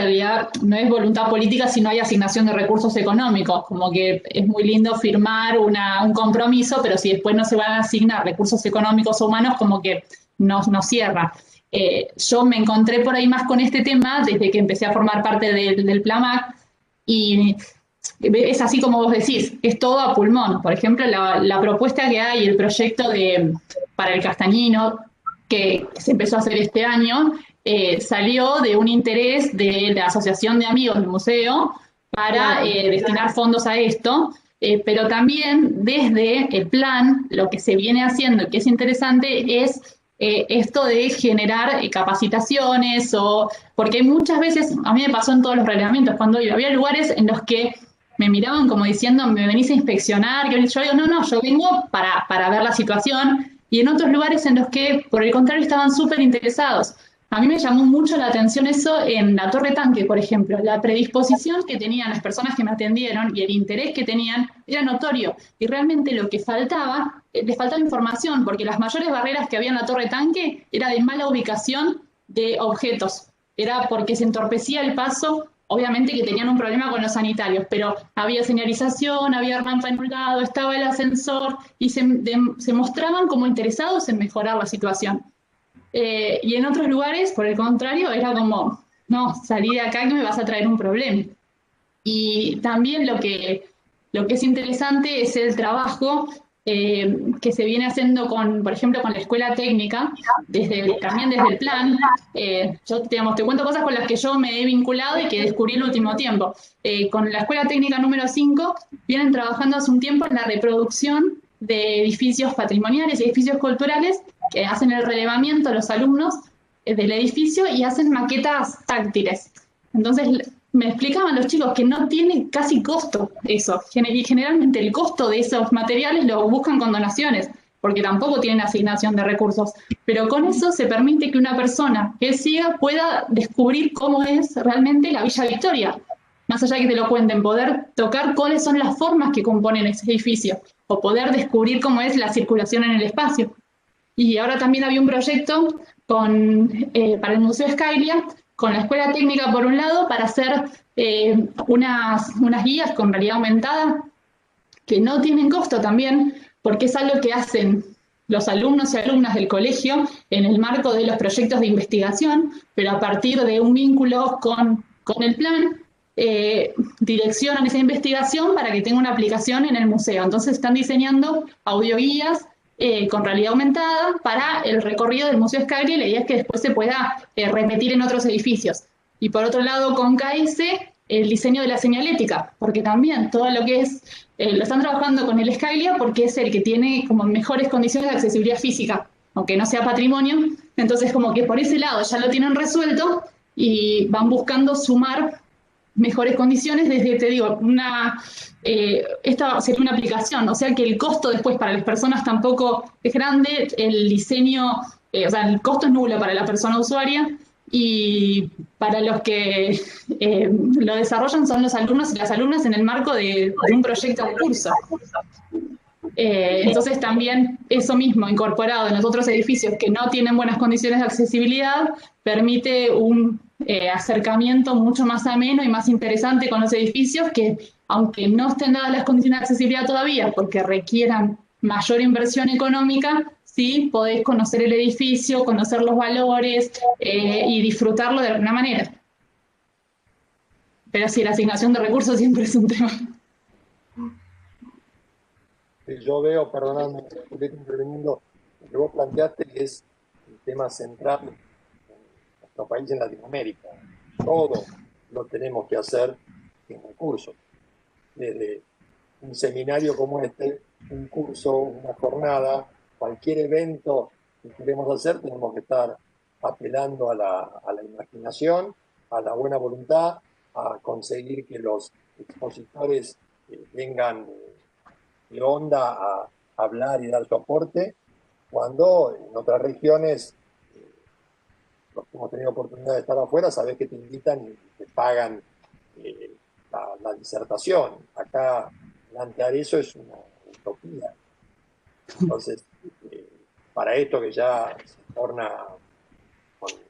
voluntad política si no hay asignación de recursos económicos, como que es muy lindo firmar un compromiso, pero si después no se van a asignar recursos económicos o humanos, como que no cierra. Yo me encontré por ahí más con este tema desde que empecé a formar parte del PLAMAC y es así como vos decís, es todo a pulmón. Por ejemplo, la propuesta que hay, el proyecto para el Castañino, que se empezó a hacer este año, salió de un interés de la Asociación de Amigos del Museo para destinar fondos a esto, pero también desde el plan, lo que se viene haciendo y que es interesante es esto de generar capacitaciones, porque muchas veces, a mí me pasó en todos los reglamentos, cuando había lugares en los que me miraban como diciendo, me venís a inspeccionar, que yo digo, no, yo vengo para ver la situación, y en otros lugares en los que, por el contrario, estaban súper interesados. A mí me llamó mucho la atención eso en la Torre Tanque, por ejemplo. La predisposición que tenían las personas que me atendieron y el interés que tenían era notorio. Y realmente lo que faltaba, les faltaba información, porque las mayores barreras que había en la Torre Tanque era de mala ubicación de objetos. Era porque se entorpecía el paso, obviamente que tenían un problema con los sanitarios, pero había señalización, había rampa en un lado, estaba el ascensor, y se mostraban como interesados en mejorar la situación. Y en otros lugares, por el contrario, era como, no, salí de acá que me vas a traer un problema. Y también lo que es interesante es el trabajo que se viene haciendo con, por ejemplo, con la escuela técnica, también desde el plan. Yo, digamos, te cuento cosas con las que yo me he vinculado y que descubrí en el último tiempo. Con la escuela técnica número 5 vienen trabajando hace un tiempo en la reproducción de edificios patrimoniales y edificios culturales que hacen el relevamiento a los alumnos del edificio y hacen maquetas táctiles. Entonces, me explicaban los chicos que no tiene casi costo eso. Y generalmente el costo de esos materiales lo buscan con donaciones, porque tampoco tienen asignación de recursos. Pero con eso se permite que una persona que es ciega pueda descubrir cómo es realmente la Villa Victoria. Más allá de que te lo cuenten, poder tocar cuáles son las formas que componen ese edificio, o poder descubrir cómo es la circulación en el espacio. Y ahora también había un proyecto para el Museo Skylia, con la Escuela Técnica por un lado, para hacer unas guías con realidad aumentada, que no tienen costo también, porque es algo que hacen los alumnos y alumnas del colegio en el marco de los proyectos de investigación, pero a partir de un vínculo con el plan, direccionan esa investigación para que tenga una aplicación en el museo. Entonces están diseñando audioguías con realidad aumentada para el recorrido del Museo Skylia, y la idea es que después se pueda repetir en otros edificios. Y por otro lado, con KS, el diseño de la señalética, porque también todo lo que es, lo están trabajando con el Skylia porque es el que tiene como mejores condiciones de accesibilidad física, aunque no sea patrimonio. Entonces, como que por ese lado ya lo tienen resuelto y van buscando sumar mejores condiciones desde, te digo, esta sería una aplicación, o sea que el costo después para las personas tampoco es grande, el diseño, o sea, el costo es nulo para la persona usuaria, y para los que lo desarrollan son los alumnos y las alumnas en el marco de un proyecto de curso. Entonces también eso mismo, incorporado en los otros edificios que no tienen buenas condiciones de accesibilidad, permite un acercamiento mucho más ameno y más interesante con los edificios que, aunque no estén dadas las condiciones de accesibilidad todavía, porque requieran mayor inversión económica, sí podés conocer el edificio, conocer los valores y disfrutarlo de alguna manera. Pero sí, la asignación de recursos siempre es un tema. Yo veo, perdóname, porque estoy interviniendo, lo que vos planteaste es el tema central en nuestro país, en Latinoamérica. Todo lo tenemos que hacer en recursos. Desde un seminario como este, un curso, una jornada, cualquier evento que queremos hacer, tenemos que estar apelando a la imaginación, a la buena voluntad, a conseguir que los expositores vengan de onda a hablar y dar su aporte, cuando en otras regiones, los que hemos tenido oportunidad de estar afuera, sabés que te invitan y te pagan la disertación. Acá plantear eso es una utopía. Entonces, para esto que ya se torna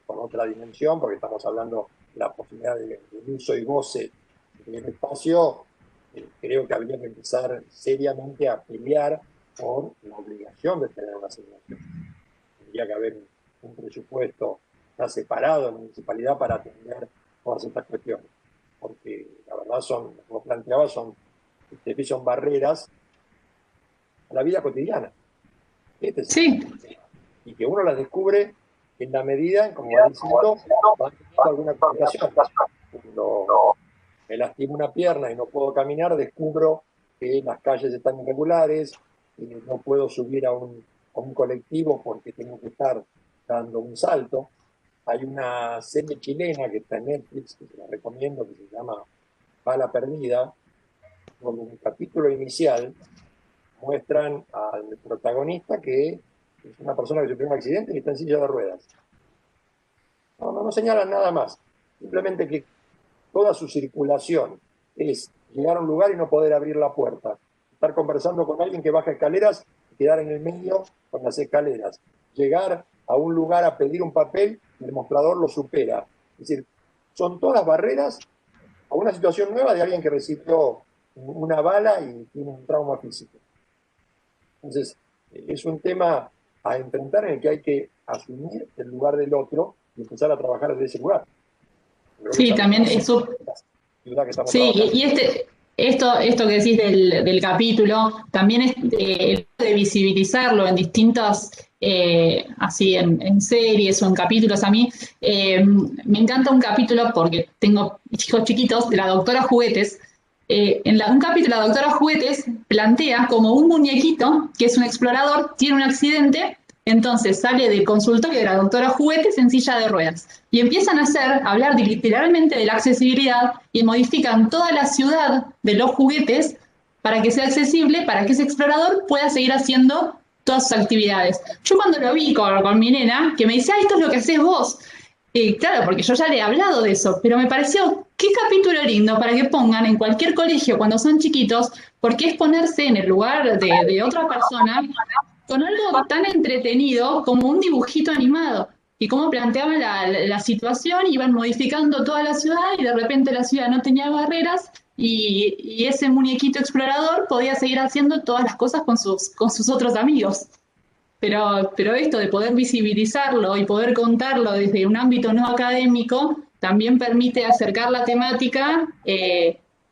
con otra dimensión, porque estamos hablando de la posibilidad del uso y goce del espacio, creo que habría que empezar seriamente a pelear por la obligación de tener una asignación. Tendría que haber un presupuesto ya separado en la municipalidad para atender todas estas cuestiones, porque la verdad son, como planteaba, son barreras a la vida cotidiana. Sí. Y que uno las descubre en la medida, como va diciendo, va teniendo alguna complicación. Cuando me lastimo una pierna y no puedo caminar, descubro que las calles están irregulares, no puedo subir a un colectivo porque tengo que estar dando un salto. Hay una serie chilena que está en Netflix, que se la recomiendo, que se llama Bala Perdida, donde en el capítulo inicial muestran al protagonista que es una persona que sufrió un accidente y está en silla de ruedas. No señalan nada más. Simplemente que toda su circulación es llegar a un lugar y no poder abrir la puerta. Estar conversando con alguien que baja escaleras y quedar en el medio con las escaleras. Llegar a un lugar a pedir un papel y el mostrador lo supera. Es decir, son todas barreras a una situación nueva de alguien que recibió una bala y tiene un trauma físico. Entonces, es un tema a enfrentar en el que hay que asumir el lugar del otro y empezar a trabajar desde ese lugar. Sí, también eso. Sí, y esto que decís del capítulo, también es de visibilizarlo en distintas, así en series o en capítulos. A mí me encanta un capítulo, porque tengo hijos chiquitos, de la doctora Juguetes. Un capítulo, la doctora Juguetes plantea como un muñequito, que es un explorador, tiene un accidente. Entonces sale del consultorio de la doctora Juguetes en silla de ruedas y empiezan a hablar literalmente de la accesibilidad y modifican toda la ciudad de los juguetes para que sea accesible, para que ese explorador pueda seguir haciendo todas sus actividades. Yo cuando lo vi con mi nena, que me dice, esto es lo que haces vos. Claro, porque yo ya le he hablado de eso, pero me pareció, qué capítulo lindo para que pongan en cualquier colegio cuando son chiquitos, porque es ponerse en el lugar de otra persona con algo tan entretenido como un dibujito animado. Y cómo planteaban la situación, iban modificando toda la ciudad y de repente la ciudad no tenía barreras y ese muñequito explorador podía seguir haciendo todas las cosas con sus otros amigos. Pero esto de poder visibilizarlo y poder contarlo desde un ámbito no académico también permite acercar la temática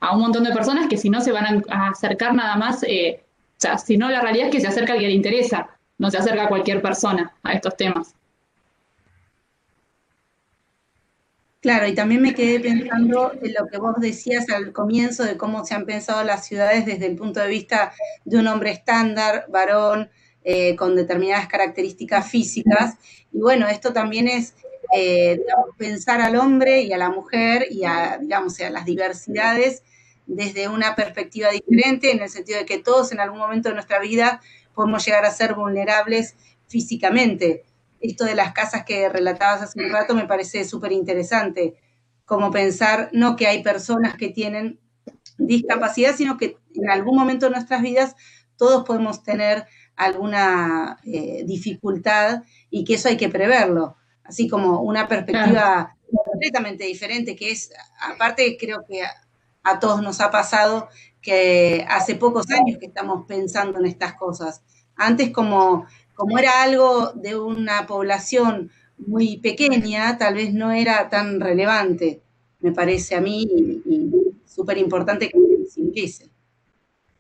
a un montón de personas que si no se van a acercar nada más. O sea, si no, la realidad es que se acerca al que le interesa, no se acerca a cualquier persona a estos temas. Claro, y también me quedé pensando en lo que vos decías al comienzo de cómo se han pensado las ciudades desde el punto de vista de un hombre estándar, varón, con determinadas características físicas. Y bueno, esto también es digamos, pensar al hombre y a la mujer y digamos, a las diversidades desde una perspectiva diferente, en el sentido de que todos en algún momento de nuestra vida podemos llegar a ser vulnerables físicamente. Esto de las casas que relatabas hace un rato me parece súper interesante, como pensar no que hay personas que tienen discapacidad, sino que en algún momento de nuestras vidas todos podemos tener alguna dificultad y que eso hay que preverlo, así como una perspectiva completamente diferente, que es, aparte creo que a todos nos ha pasado que hace pocos años que estamos pensando en estas cosas. Antes como era algo de una población muy pequeña, tal vez no era tan relevante, me parece a mí, y súper importante que se visibilice.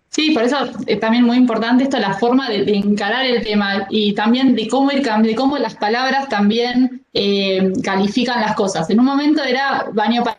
Sí, por eso es también muy importante esto, la forma de encarar el tema y también de cómo las palabras también califican las cosas. En un momento era baño para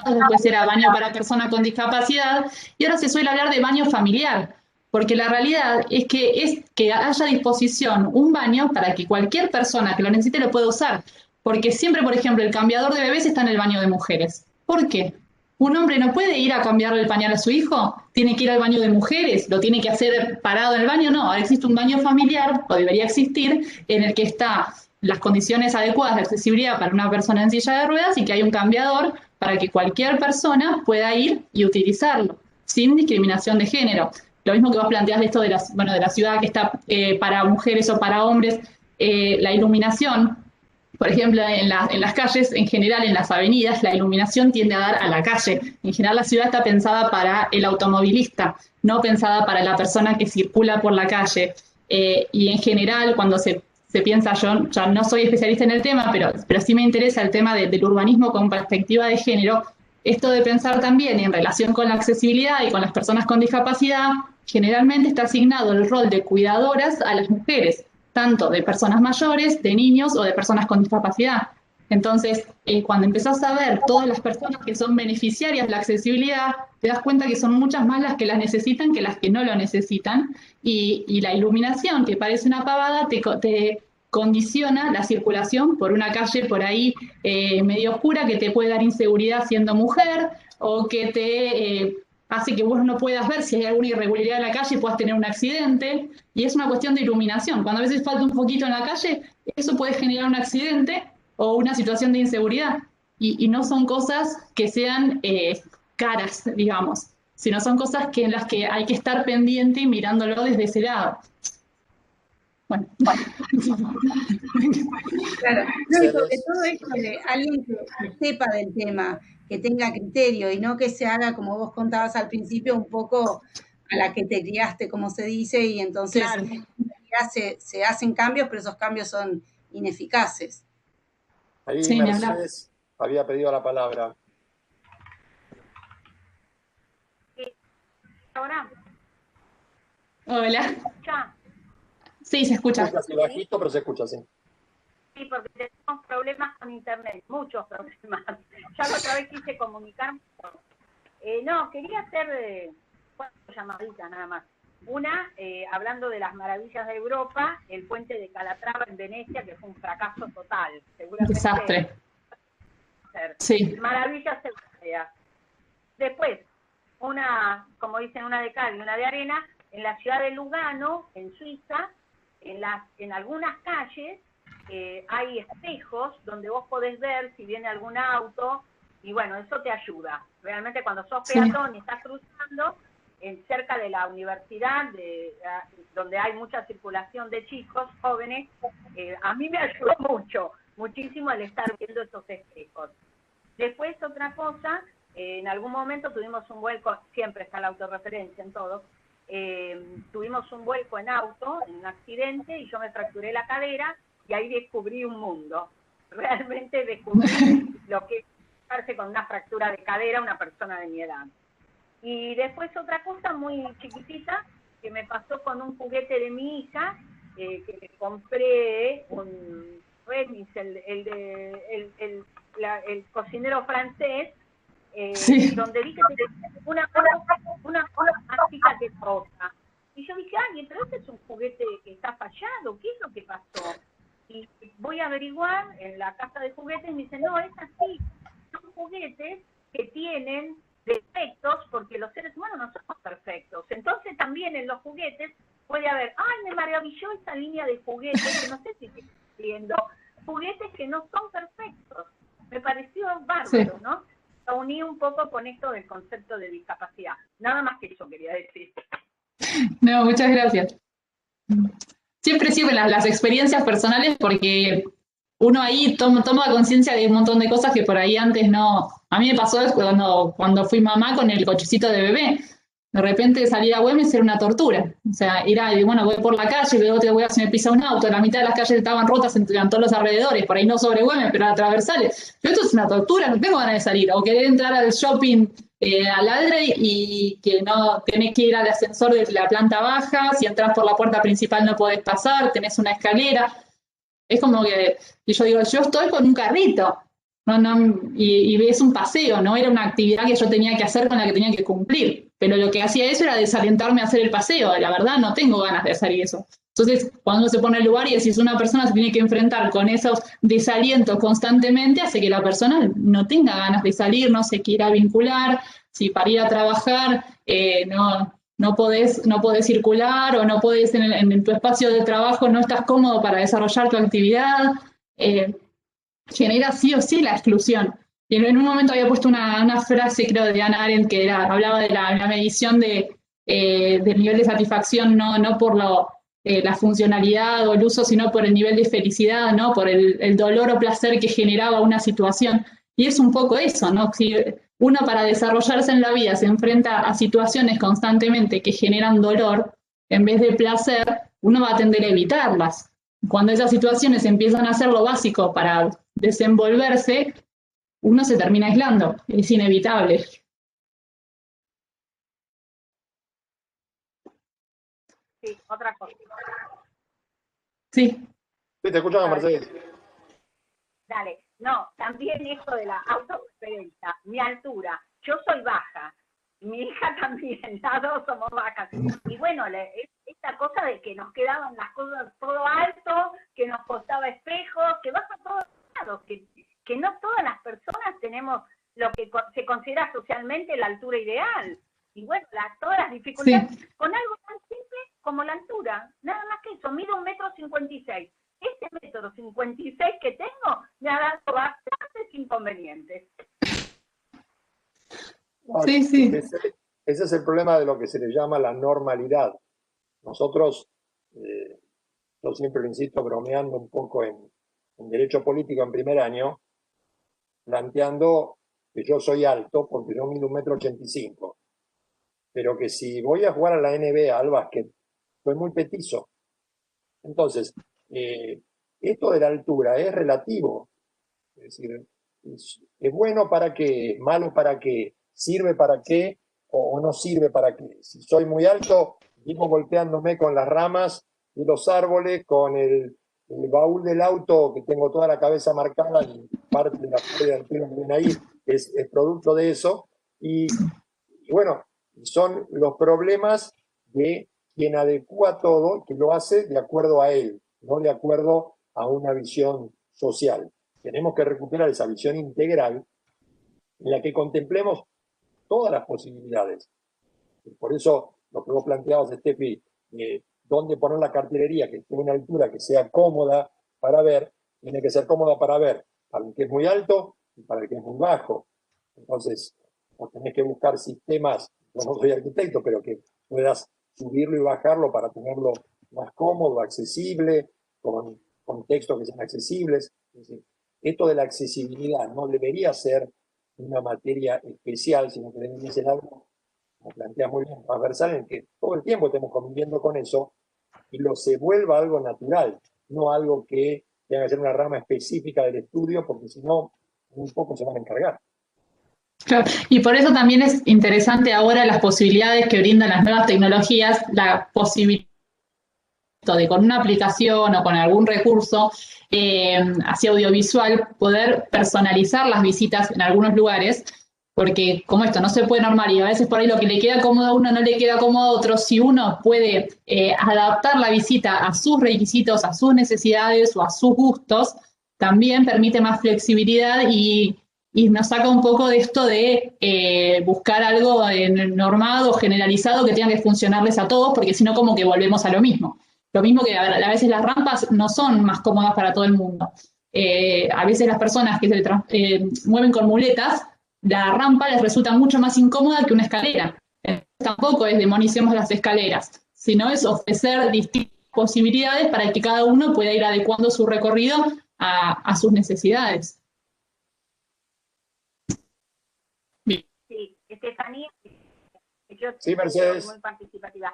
después era baño para persona con discapacidad y ahora se suele hablar de baño familiar, porque la realidad es que haya a disposición un baño para que cualquier persona que lo necesite lo pueda usar, porque siempre, por ejemplo, el cambiador de bebés está en el baño de mujeres. ¿Por qué? Un hombre no puede ir a cambiarle el pañal a su hijo, tiene que ir al baño de mujeres, lo tiene que hacer parado en el baño, no, ahora existe un baño familiar, o debería existir, en el que están las condiciones adecuadas de accesibilidad para una persona en silla de ruedas y que hay un cambiador para que cualquier persona pueda ir y utilizarlo, sin discriminación de género. Lo mismo que vos planteás de esto de la ciudad que está para mujeres o para hombres, la iluminación. Por ejemplo, en las calles, en general, en las avenidas, la iluminación tiende a dar a la calle. En general, la ciudad está pensada para el automovilista, no pensada para la persona que circula por la calle. Y en general, cuando se piensa, yo ya no soy especialista en el tema, pero sí me interesa el tema del urbanismo con perspectiva de género, esto de pensar también en relación con la accesibilidad y con las personas con discapacidad, generalmente está asignado el rol de cuidadoras a las mujeres, tanto de personas mayores, de niños o de personas con discapacidad. Entonces, cuando empezás a ver todas las personas que son beneficiarias de la accesibilidad, te das cuenta que son muchas más las que las necesitan que las que no lo necesitan, y la iluminación, que parece una pavada, te condiciona la circulación por una calle por ahí medio oscura que te puede dar inseguridad siendo mujer, o que te hace que vos no puedas ver si hay alguna irregularidad en la calle y puedas tener un accidente, y es una cuestión de iluminación. Cuando a veces falta un poquito en la calle, eso puede generar un accidente o una situación de inseguridad. Y no son cosas que sean caras, digamos, sino son cosas en las que hay que estar pendiente y mirándolo desde ese lado. Bueno. Claro, no, y sobre todo esto de alguien que sepa del tema, que tenga criterio y no que se haga, como vos contabas al principio, un poco a la que te criaste, como se dice, y entonces Claro. se hacen cambios, pero esos cambios son ineficaces. Ahí Sí, Mercedes había pedido la palabra. Ahora, Hola. ¿escucha? Sí, se escucha. Escucha así bajito, pero se escucha así. Sí, porque tenemos problemas con internet, muchos problemas. Ya la otra vez quise comunicarme. No, quería hacer 4 llamaditas nada más. Una, hablando de las maravillas de Europa, el puente de Calatrava en Venecia, que fue un fracaso total. Seguramente. Desastre. Sí. Maravillas europeas. Después, una, como dicen, una de cal y una de arena, en la ciudad de Lugano, en Suiza, en algunas calles hay espejos donde vos podés ver si viene algún auto, y bueno, eso te ayuda. Realmente cuando sos peatón y estás cruzando, cerca de la universidad, donde hay mucha circulación de chicos jóvenes, a mí me ayudó muchísimo el estar viendo esos espejos. Después, otra cosa, en algún momento tuvimos un vuelco, siempre está la autorreferencia en todo, tuvimos un vuelco en auto, en un accidente, y yo me fracturé la cadera, y ahí descubrí un mundo. Realmente descubrí lo que es estarse con una fractura de cadera una persona de mi edad. Y después otra cosa muy chiquitita, que me pasó con un juguete de mi hija, que me compré, un Remis, el cocinero francés, donde vi que tenía una mágica de rosa. Y yo dije, ay, pero este es un juguete que está fallado, ¿qué es lo que pasó? Y voy a averiguar en la casa de juguetes y me dicen, no, es así, son juguetes que tienen defectos porque los seres humanos no somos perfectos. Entonces también en los juguetes puede haber, ay, me maravilló esta línea de juguetes, que no sé si estoy viendo, juguetes que no son perfectos. Me pareció bárbaro, ¿no? Lo uní un poco con esto del concepto de discapacidad. Nada más que eso quería decir. No, muchas gracias. Siempre sirven las experiencias personales porque uno ahí toma conciencia de un montón de cosas que por ahí antes no. A mí me pasó cuando fui mamá con el cochecito de bebé. De repente salir a Güemes era una tortura. O sea, era, bueno, voy por la calle, luego te voy a se me pisa un auto, la mitad de las calles estaban rotas en todos los alrededores, por ahí no sobre Güemes, pero a transversales. Pero esto es una tortura, no tengo ganas de salir. O querer entrar al shopping al Adre y que no tenés que ir al ascensor de la planta baja, si entras por la puerta principal no podés pasar, tenés una escalera. Es como que, y yo digo, yo estoy con un carrito, y es un paseo, no era una actividad que yo tenía que hacer con la que tenía que cumplir, pero lo que hacía eso era desalentarme a hacer el paseo, la verdad no tengo ganas de hacer eso. Entonces, cuando uno se pone en el lugar y decís, una persona se tiene que enfrentar con esos desalientos constantemente, hace que la persona no tenga ganas de salir, no se quiera vincular, si para ir a trabajar no podés circular o no podés en tu espacio de trabajo, no estás cómodo para desarrollar tu actividad, genera sí o sí la exclusión. Y en un momento había puesto una frase, creo, de Hannah Arendt, que hablaba de la medición del nivel de satisfacción, no por la funcionalidad o el uso, sino por el nivel de felicidad, ¿no? Por el dolor o placer que generaba una situación. Y es un poco eso, ¿no? Si uno para desarrollarse en la vida se enfrenta a situaciones constantemente que generan dolor, en vez de placer, uno va a tender a evitarlas. Cuando esas situaciones empiezan a ser lo básico para desenvolverse, uno se termina aislando, es inevitable. Sí, otra cosa. Sí. Sí, te escuchamos, Mercedes. Dale, no, también esto de la autorreferencia, mi altura, yo soy baja, mi hija también, las dos somos bajas, y bueno, esta cosa de que nos quedaban las cosas todo alto, que nos costaba espejos, que vas a todos lados, que no todas las personas tenemos lo que se considera socialmente la altura ideal, y bueno, todas las dificultades, sí, con algo tan simple como la altura, nada más que eso, mido 1,56 m, este método 56 que tengo me ha dado bastantes inconvenientes. Sí, sí. Ese es el problema de lo que se le llama la normalidad. Nosotros, yo siempre lo insisto bromeando un poco en Derecho Político en primer año, planteando que yo soy alto porque yo mido 1,85 m, pero que si voy a jugar a la NBA, al básquet, soy muy petizo. Entonces, esto de la altura es relativo. Es decir, ¿es bueno para qué? ¿Es malo para qué? ¿Sirve para qué? ¿O no sirve para qué? Si soy muy alto, vivo golpeándome con las ramas de los árboles, con el baúl del auto, que tengo toda la cabeza marcada y parte de la pérdida del pelo que viene ahí es producto de eso. Y bueno, son los problemas de quien adecua todo, que lo hace de acuerdo a él, no de acuerdo a una visión social. Tenemos que recuperar esa visión integral en la que contemplemos todas las posibilidades. Por eso, lo que vos planteabas, Steffi, dónde poner la cartelería, que esté a una altura que sea cómoda para ver, tiene que ser cómoda para ver para el que es muy alto y para el que es muy bajo. Entonces, vos tenés que buscar sistemas, yo no soy arquitecto, pero que puedas subirlo y bajarlo para tenerlo más cómodo, accesible, con textos que sean accesibles. Es decir, esto de la accesibilidad no debería ser una materia especial, sino que debería ser algo, como plantea muy bien, transversal, en que todo el tiempo estemos conviviendo con eso y lo se vuelva algo natural, no algo que tenga que ser una rama específica del estudio, porque si no, muy poco se van a encargar. Claro, y por eso también es interesante ahora las posibilidades que brindan las nuevas tecnologías, la posibilidad de con una aplicación o con algún recurso así audiovisual poder personalizar las visitas en algunos lugares, porque como esto no se puede normar y a veces por ahí lo que le queda cómodo a uno no le queda cómodo a otro, si uno puede adaptar la visita a sus requisitos, a sus necesidades o a sus gustos, también permite más flexibilidad y nos saca un poco de esto de buscar algo normado, generalizado, que tenga que funcionarles a todos, porque si no como que volvemos a lo mismo. Lo mismo que a veces las rampas no son más cómodas para todo el mundo. A veces las personas que se mueven con muletas, la rampa les resulta mucho más incómoda que una escalera. Entonces, tampoco es demonicemos las escaleras, sino es ofrecer distintas posibilidades para que cada uno pueda ir adecuando su recorrido a sus necesidades. Sí, Estefanía, yo sí, Mercedes. Muy participativa.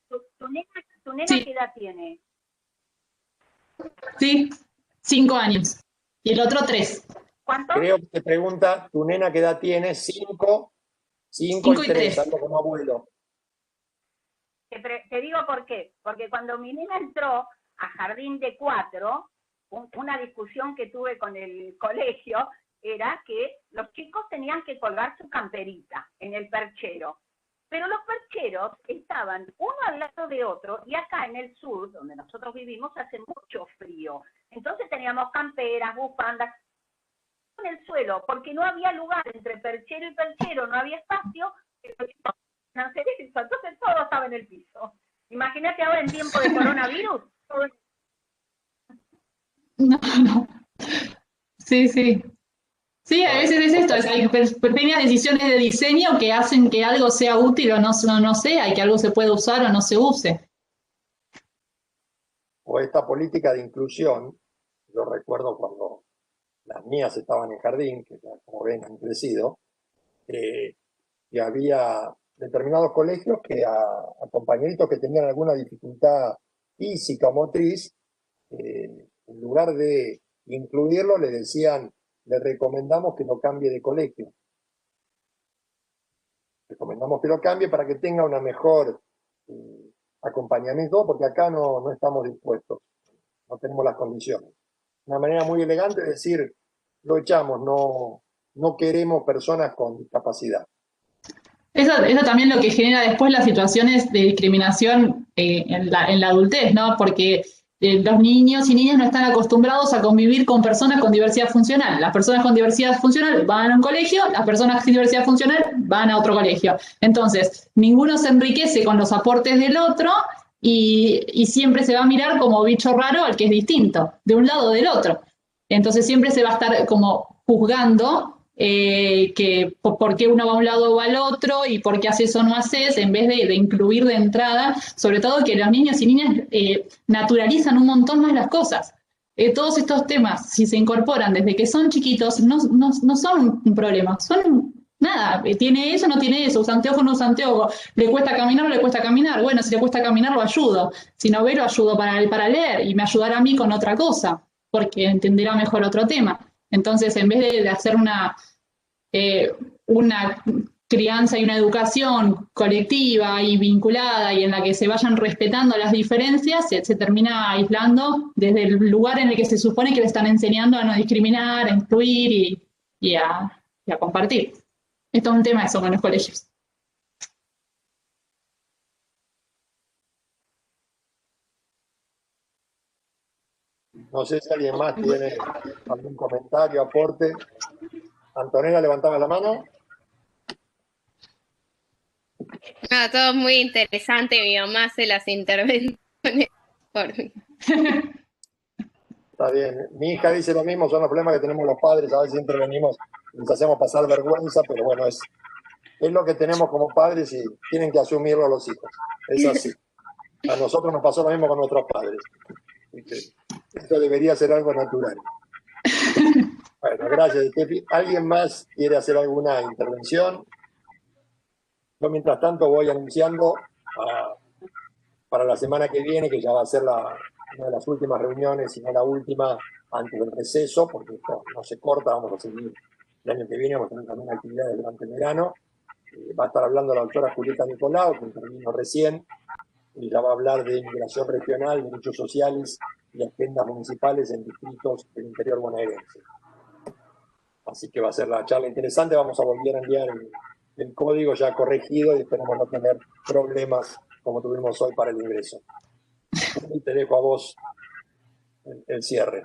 ¿Tu nena Sí. qué edad tiene? Sí, 5 años. Y el otro 3. ¿Cuánto? Creo que te pregunta, ¿tu nena qué edad tiene? 5 y 3, algo como abuelo. Te digo por qué. Porque cuando mi nena entró a jardín de 4, una discusión que tuve con el colegio era que los chicos tenían que colgar su camperita en el perchero. Pero los percheros estaban uno al lado de otro, y acá en el sur, donde nosotros vivimos, hace mucho frío. Entonces teníamos camperas, bufandas en el suelo, porque no había lugar entre perchero y perchero, no había espacio, entonces todo estaba en el piso. Imagínate ahora en tiempo de coronavirus. No. Sí, sí. Sí, a veces es esto, hay pequeñas decisiones de diseño que hacen que algo sea útil o no sea, y que algo se pueda usar o no se use. O esta política de inclusión, yo recuerdo cuando las mías estaban en jardín, que ya, como ven, han crecido, que había determinados colegios que a compañeritos que tenían alguna dificultad física o motriz, en lugar de incluirlo, le decían, le recomendamos que lo cambie de colegio. Recomendamos que lo cambie para que tenga una mejor acompañamiento, porque acá no estamos dispuestos, no tenemos las condiciones. Una manera muy elegante de decir, lo echamos, no queremos personas con discapacidad. Eso también lo que genera después las situaciones de discriminación en la adultez, ¿no? Porque los niños y niñas no están acostumbrados a convivir con personas con diversidad funcional. Las personas con diversidad funcional van a un colegio, las personas sin diversidad funcional van a otro colegio. Entonces, ninguno se enriquece con los aportes del otro y siempre se va a mirar como bicho raro al que es distinto, de un lado o del otro. Entonces siempre se va a estar como juzgando que por qué uno va a un lado o al otro y por qué haces o no haces, en vez de incluir de entrada, sobre todo que los niños y niñas naturalizan un montón más las cosas. Todos estos temas, si se incorporan desde que son chiquitos, no son un problema, son nada, tiene eso, no tiene eso, usa anteojo, no usa anteojo, le cuesta caminar o le cuesta caminar, bueno, si le cuesta caminar lo ayudo, si no ve lo ayudo para leer y me ayudará a mí con otra cosa, porque entenderá mejor otro tema. Entonces, en vez de hacer una crianza y una educación colectiva y vinculada y en la que se vayan respetando las diferencias, se termina aislando desde el lugar en el que se supone que le están enseñando a no discriminar, a incluir y a compartir. Esto es un tema eso con los colegios. No sé si alguien más tiene algún comentario, aporte. Antonella, levantaba la mano. No, todo muy interesante. Mi mamá hace las intervenciones por mí. Está bien. Mi hija dice lo mismo, son los problemas que tenemos los padres. A veces intervenimos y nos hacemos pasar vergüenza, pero bueno, es lo que tenemos como padres y tienen que asumirlo los hijos. Es así. A nosotros nos pasó lo mismo con nuestros padres. Esto debería ser algo natural. Bueno, gracias, Steffi. ¿Alguien más quiere hacer alguna intervención? Yo, mientras tanto, voy anunciando para la semana que viene, que ya va a ser una de las últimas reuniones, si no la última, antes del receso, porque esto no se corta, vamos a seguir el año que viene, vamos a tener también actividades durante el verano. Va a estar hablando la doctora Julieta Nicolau, que terminó recién, y ya va a hablar de migración regional, derechos sociales y agendas municipales en distritos del interior bonaerense. Así que va a ser la charla interesante, vamos a volver a enviar el código ya corregido y esperamos no tener problemas como tuvimos hoy para el ingreso. Y te dejo a vos el cierre.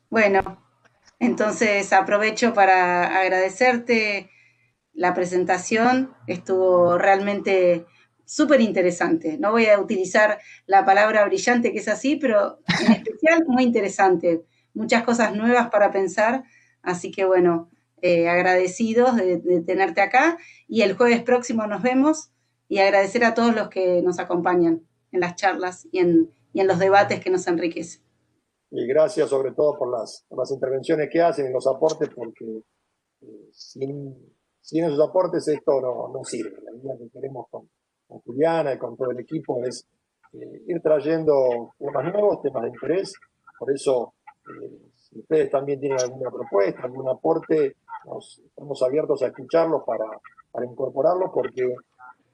Bueno, entonces aprovecho para agradecerte la presentación, estuvo realmente súper interesante. No voy a utilizar la palabra brillante, que es así, pero en especial muy interesante. Muchas cosas nuevas para pensar, así que bueno, agradecidos de tenerte acá y el jueves próximo nos vemos y agradecer a todos los que nos acompañan en las charlas y en los debates que nos enriquecen. Y gracias sobre todo por las intervenciones que hacen y los aportes, porque sin esos aportes esto no sirve. La idea que queremos con Juliana y con todo el equipo es ir trayendo temas nuevos, temas de interés. Por eso, si ustedes también tienen alguna propuesta, algún aporte, estamos abiertos a escucharlos para incorporarlos, porque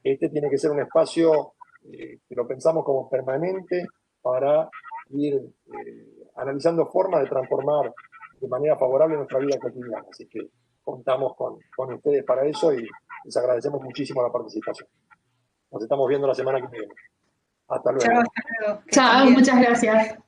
este tiene que ser un espacio que lo pensamos como permanente para ir analizando formas de transformar de manera favorable nuestra vida cotidiana. Así que contamos con ustedes para eso y les agradecemos muchísimo la participación. Nos estamos viendo la semana que viene. Hasta luego. Chao, hasta luego. Chao, muchas gracias.